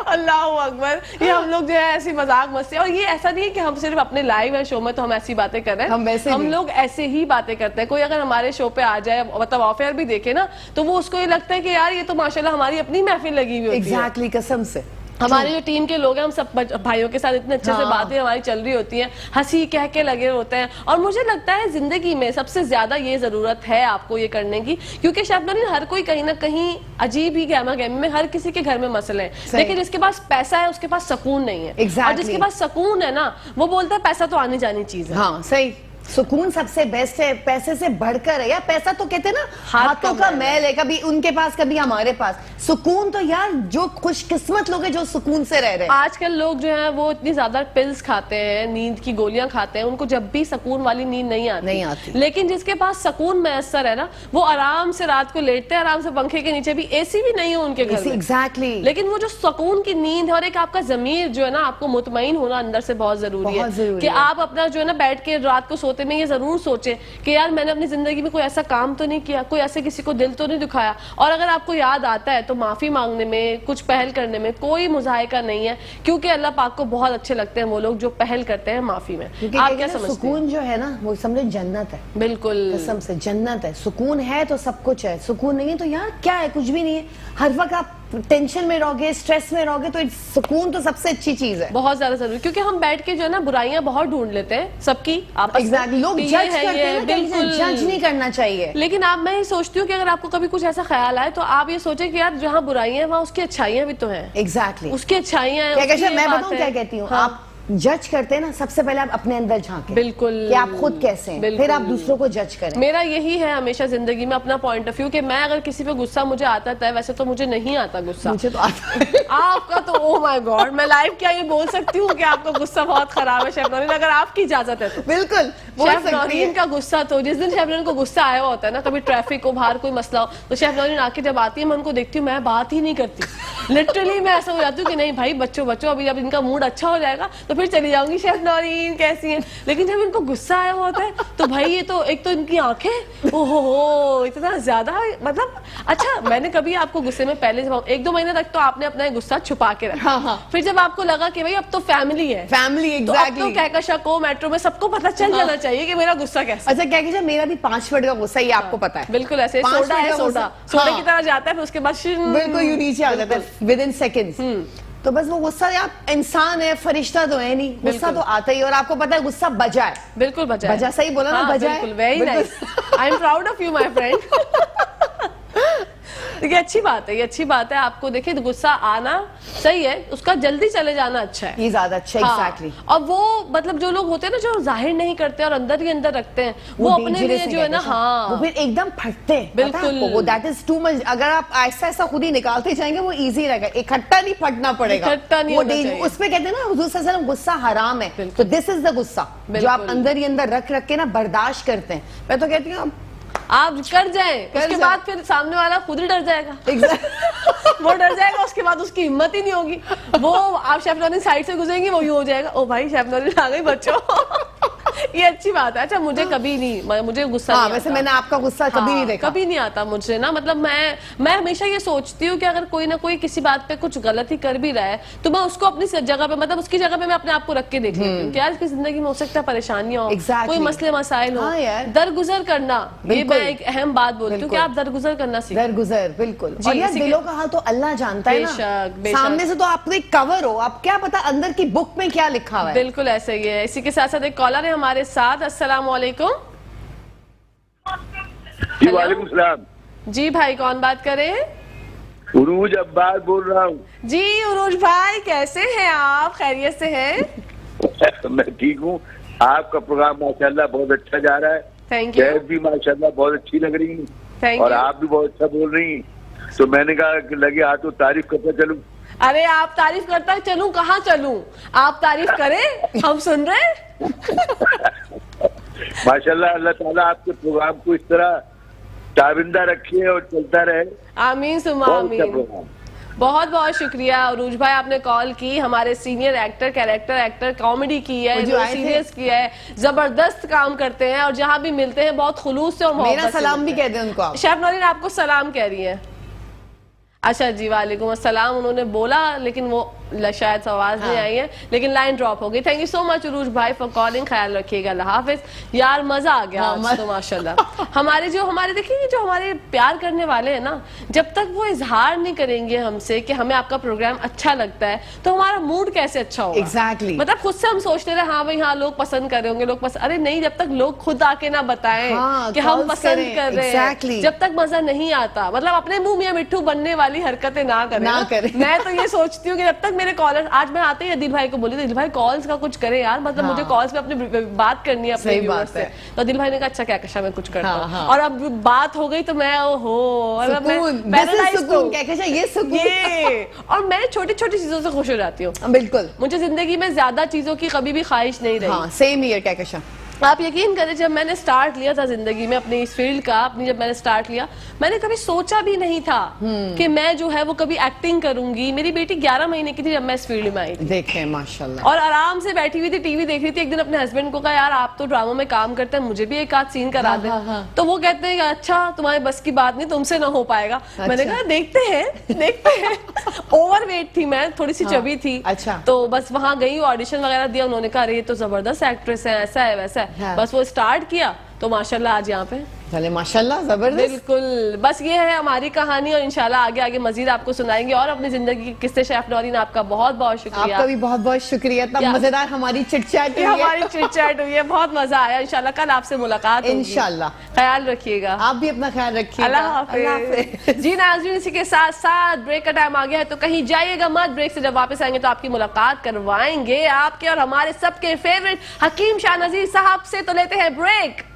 अल्लाह अकबर। ये हम लोग जो है ऐसी मजाक मस्ती, और ये ऐसा नहीं है कि हम सिर्फ अपने लाइव है शो में तो हम ऐसी बातें कर रहे हैं, हम लोग ऐसे ही बातें करते हैं। कोई अगर हमारे शो पे आ जाए, मतलब ऑफेयर भी देखे ना, तो वो उसको ये लगता है कि यार ये तो माशाल्लाह हमारी अपनी महफिल लगी हुई होती है। एग्जैक्टली, कसम से। हमारे जो टीम के लोग हैं, हम सब भाइयों के साथ इतने अच्छे से बातें हमारी चल रही होती हैं, हंसी कह के लगे होते हैं। और मुझे लगता है जिंदगी में सबसे ज्यादा ये जरूरत है आपको ये करने की, क्योंकि शायद हर कोई कहीं ना कहीं अजीब ही गहमा गहमी में, हर किसी के घर में मसले हैं, लेकिन जिसके पास पैसा है उसके पास सुकून नहीं है। और जिसके पास सुकून है ना, वो बोलता है पैसा तो आनी जानी चीज है। हाँ सही, सुकून सबसे बेस्ट है, पैसे से बढ़कर है। यार पैसा तो कहते हैं ना हाथों का मैल है, कभी उनके पास कभी हमारे पास। सुकून तो यार जो खुशकिस्मत लोग हैं जो सुकून से रह रहे हैं। आजकल लोग जो हैं वो इतनी ज्यादा पिल्स खाते हैं, नींद की गोलियां खाते हैं, उनको जब भी सुकून वाली नींद नहीं आती। लेकिन जिसके पास सुकून मैसर है ना, वो आराम से रात को लेटते हैं, आराम से पंखे के नीचे भी, एसी भी नहीं हो उनके घर में। एग्जैक्टली। लेकिन वो जो सुकून की नींद है और एक आपका जमीर जो है ना, आपको मुतमईन होना अंदर से बहुत जरूरी है कि आप अपना जो है ना बैठ के रात को सोते में ये जरूर सोचें कि यार मैंने अपनी जिंदगी में कोई ऐसा काम तो नहीं किया, कोई ऐसे किसी को दिल तो नहीं दुखाया। और अगर आपको याद आता है तो माफी मांगने में, कुछ पहल करने में कोई मुजाहिका नहीं है, क्योंकि अल्लाह पाक को बहुत अच्छे लगते हैं वो लोग जो पहल करते हैं माफी में। आप क्या समझते हैं? सुकून जो है ना, वो समझो जन्नत है। बिल्कुल, कसम से जन्नत है। सुकून है तो सब कुछ है, सुकून नहीं है तो यार क्या है, कुछ भी नहीं है। हर वक्त आप टेंशन में रहोगे, स्ट्रेस में रहोगे, तो सुकून तो सबसे अच्छी चीज है, बहुत ज्यादा जरूरी। क्योंकि हम बैठ के जो है ना बुराइयां बहुत ढूंढ लेते हैं सबकी आपस में। एग्जैक्टली, लोग जज करते हैं, बिल्कुल जज नहीं करना चाहिए। लेकिन आप, मैं ये सोचती हूँ कि अगर आपको कभी कुछ ऐसा ख्याल आए तो आप ये सोचें कि यार जहाँ बुराइयां हैं वहाँ उसकी अच्छाइयां भी तो हैं। एग्जैक्टली, उसकी अच्छाइयां हैं। मैं बताऊँ क्या कहती हूँ, आप जज करते हैं ना, सबसे पहले आप अपने अंदर झांकें। बिल्कुल, कि आप खुद कैसे हैं, फिर आप दूसरों को जज करें। मेरा यही है हमेशा जिंदगी में अपना पॉइंट ऑफ व्यू कि मैं अगर किसी पे गुस्सा मुझे आता है, वैसे तो मुझे नहीं आता गुस्सा। मुझे तो आता है। आपका तो ओह माय गॉड, मैं लाइव क्या ये बोल सकती हूँ कि आपका गुस्सा बहुत खराब है शेफ नौरीन, अगर आपकी इजाजत है तो। बिल्कुल, शेफ नौरीन का गुस्सा तो, जिस दिन शेफ नौरीन को गुस्सा आया होता है ना, कभी ट्रैफिक हो, बाहर कोई मसला हो, तो शेफ नौरीन आके जब आती है मैं उनको देखती हूँ, मैं बात ही नहीं करती। लिटरली मैं ऐसा हो जाती हूँ कि नहीं भाई बच्चों अभी जब इनका मूड अच्छा हो जाएगा तो फिर चली जाऊंगी शेफ नौरीन कैसी हैं। लेकिन जब इनको गुस्सा आया होता है तो भाई ये तो, एक तो इनकी आंखें, ओहो इतना ज्यादा, मतलब अच्छा मैंने कभी आपको गुस्से में पहले जब 1-2 महीने तक तो आपने अपना गुस्सा छुपा के रखा, फिर जब आपको लगा कि भाई अब तो फैमिली है, एग्जैक्टली, तो कहकशा को मेट्रो में सबको पता चल जाना चाहिए कि मेरा गुस्सा कैसा। अच्छा क्या कहते हैं, मेरा भी 5 मिनट का गुस्सा, ये आपको पता है। बिल्कुल ऐसे सोडा है, सोडा की तरह जाता है, फिर उसके बाद बिल्कुल यू नीचे आ जाता है विद इन सेकेंड्स। तो बस वो गुस्सा, आप इंसान है, फरिश्ता तो है नहीं, गुस्सा तो आता ही, और आपको पता है गुस्सा बजा है। बिल्कुल बजा, सही बोला ना, बजा है। Very nice, I am proud of you my friend. देखिए अच्छी बात है, ये अच्छी बात है। आपको देखिए गुस्सा आना सही है, उसका जल्दी चले जाना अच्छा है, ये ज्यादा अच्छा है। एग्जैक्टली। और वो मतलब जो लोग होते हैं ना जो जाहिर नहीं करते और अंदर ही अंदर रखते हैं, वो अपने लिए जो है ना, हाँ वो फिर एकदम फटते हैं। बिल्कुल, वो दैट इज टू मच। अगर आप ऐसा खुद ही निकालते जाएंगे वो इजी रहेगा, इकट्ठा नहीं फटना पड़ेगा, इकट्ठा नहीं होना चाहिए। उसमें कहते हैं ना हुजूर सल्लल्लाहु अलैहि वसल्लम, गुस्सा हराम है। तो दिस इज द गुस्सा जो आप अंदर ही अंदर रख के ना बर्दाश्त करते हैं। मैं तो कहती हूँ आप कर जाए, उसके बाद फिर सामने वाला खुद ही डर जाएगा। वो डर जाएगा, उसके बाद उसकी हिम्मत ही नहीं होगी। वो आप शेफ नौरीन साइड से गुजरेंगी, वो यूं हो जाएगा, ओ भाई शेफ नौरीन आ गई बच्चों। ये अच्छी बात है। अच्छा मुझे कभी नहीं, मुझे गुस्सा हाँ, नहीं वैसे आता। मैंने आपका गुस्सा कभी नहीं देखा। कभी नहीं आता मुझे ना, मतलब मैं हमेशा ये सोचती हूँ कि अगर कोई ना कोई किसी बात पे कुछ गलत ही कर भी रहा है तो मैं उसको अपनी जगह पे, मतलब उसकी जगह पे मैं अपने आप को रख के देख लेती हूँ कि आज की जिंदगी में हो सकता है परेशानियां हो, Exactly. कोई मसले मसाइल हो, हाँ यार। दरगुजर करना, ये बिल्कुल। मैं एक अहम बात बोलती हूँ कि आप दरगुजर करना सीखो। दरगुजर, बिल्कुल। जी, और यार इसी के- दिलों का हाल तो अल्लाह जानता है ना। बेशक, बेशक। सामने से तो आप एक कवर हो, आप क्या पता अंदर की बुक में क्या लिखा हुआ है। बिल्कुल ऐसे ही है। इसी के साथ साथ एक कॉलर है हमारे साथ। अस्सलाम वालेकुम। जी वालेकुम सलाम। जी भाई, कौन बात कर रहे हैं? उरूज अब्बास बोल रहा हूँ। जी उरूज भाई, कैसे हैं आप? खैरियत से हैं? मैं ठीक हूँ। आपका प्रोग्राम माशाल्लाह बहुत अच्छा जा रहा है। Thank you. कैब भी माशाल्लाह बहुत अच्छी लग रही है थैंक और यू। आप भी बहुत अच्छा बोल रही हैं। तो मैंने कहा कि लगे हाथों तारीफ करता चलूं। अरे आप तारीफ करता चलूं, कहाँ चलूं? आप तारीफ करें, हम सुन रहे हैं। माशाल्लाह अल्लाह ताला आपके प्रोग्राम को इस तरह ताबिंदा रखे और चलता रहे। आमीन सुमा बहुत अच्छा आमीन। प्रोग्राम। बहुत बहुत शुक्रिया उरूज भाई, आपने कॉल की। हमारे senior actor, character actor, comedy की है, वो जो आए थे। सीरियस किया है, जबरदस्त काम करते हैं और जहाँ भी मिलते हैं बहुत खुलूस से और मोहब्बत मेरा से सलाम भी मिलते हैं। कह दें उनको आप। शेफ नौरीन आपको सलाम कह रही है। अच्छा जी, वालेकुम अस्सलाम उन्होंने बोला, लेकिन वो शायद आवाज नहीं आई है, लेकिन लाइन ड्रॉप हो गई। थैंक यू सो मच उरूज भाई फॉर कॉलिंग। ख्याल रखिएगा, अल्लाह हाफिज। यार मजा आ गया आज तो माशाल्लाह। हमारे देखिए जो हमारे प्यार करने वाले हैं ना, जब तक वो इजहार नहीं करेंगे हमसे कि हमें आपका प्रोग्राम अच्छा लगता है, तो हमारा मूड कैसे अच्छा होगा? Exactly. मतलब खुद से हम सोचते रहे हाँ भाई हाँ लोग पसंद कर रहे होंगे, लोग पसंद, अरे नहीं, जब तक लोग खुद आके ना बताएं हाँ, कि हम calls पसंद करें। कर रहे Exactly. हैं, जब तक मजा नहीं आता, मतलब अपने मुंह मियां मिट्ठू बनने वाली हरकतें ना करें। ना करें। मैं तो ये सोचती हूँ कि जब तक मेरे कॉलर, आज मैं आते ही अदिल भाई को बोली, अदिल भाई कॉल्स का कुछ करे यार, मतलब हाँ। मुझे कॉल्स पे अपनी बात करनी है अपने सही व्यूअर्स बात से। है। तो अदिल भाई ने कहा अच्छा क्या कशा मैं कुछ करता हाँ, हूँ। हाँ। और अब बात हो गई तो मैं ओहो, मतलब मैं सुकून, paradise सुकून, हूँ। कहकशा ये सुकून। ये और मैं छोटी छोटी चीजों से खुश हो जाती हूँ। बिल्कुल। मुझे जिंदगी में ज्यादा चीजों की कभी भी ख्वाहिश नहीं रही। हाँ, सेम ईयर कहकशा। आप यकीन करें, जब मैंने स्टार्ट लिया था जिंदगी में अपने इस फील्ड का, जब मैंने स्टार्ट लिया, मैंने कभी सोचा भी नहीं था कि मैं जो है वो कभी एक्टिंग करूंगी। मेरी बेटी 11 महीने की थी जब मैं इस फील्ड में आई थी देखें माशाल्लाह। और आराम से बैठी हुई थी, टीवी देख रही थी। एक दिन अपने हस्बैंड को कहा यार आप तो ड्रामा में काम करते हैं, मुझे भी एक आध सीन करा दे। तो वो कहते हैं अच्छा तुम्हारे बस की बात नहीं, तुमसे ना हो पाएगा। मैंने कहा देखते हैं। ओवर वेट थी मैं, थोड़ी सी चबी थी। अच्छा। तो बस वहां गई, ऑडिशन वगैरह दिया, उन्होंने कहा अरे ये तो जबरदस्त एक्ट्रेस है, ऐसा है वैसा है। हाँ। बस वो स्टार्ट किया तो माशाल्लाह आज यहाँ पे। चले माशाल्लाह, जबरदस्त। बिल्कुल, बस ये है हमारी कहानी और इंशाल्लाह आगे आगे मजीद आपको सुनाएंगे और अपनी जिंदगी के किस्से। शेफ नौरीन आपका बहुत बहुत शुक्रिया। आपका भी बहुत बहुत शुक्रिया। तब क्या- मजेदार हमारी चिटचैट हुई है। हमारी चिट-चैट हुई है, बहुत मजा आया। इंशाल्लाह कल आपसे मुलाकात होगी। इंशाल्लाह। ख्याल रखिएगा। आप भी अपना ख्याल रखिएगा। अल्लाह हाफिज। जी नाज़रीन, इसी के साथ साथ ब्रेक का टाइम आ गया है, तो कहीं जाइएगा मत। ब्रेक से जब वापस आएंगे तो आपकी मुलाकात करवाएंगे आपके और हमारे सबके फेवरेट हकीम शाह नजीर साहब से। तो लेते हैं ब्रेक।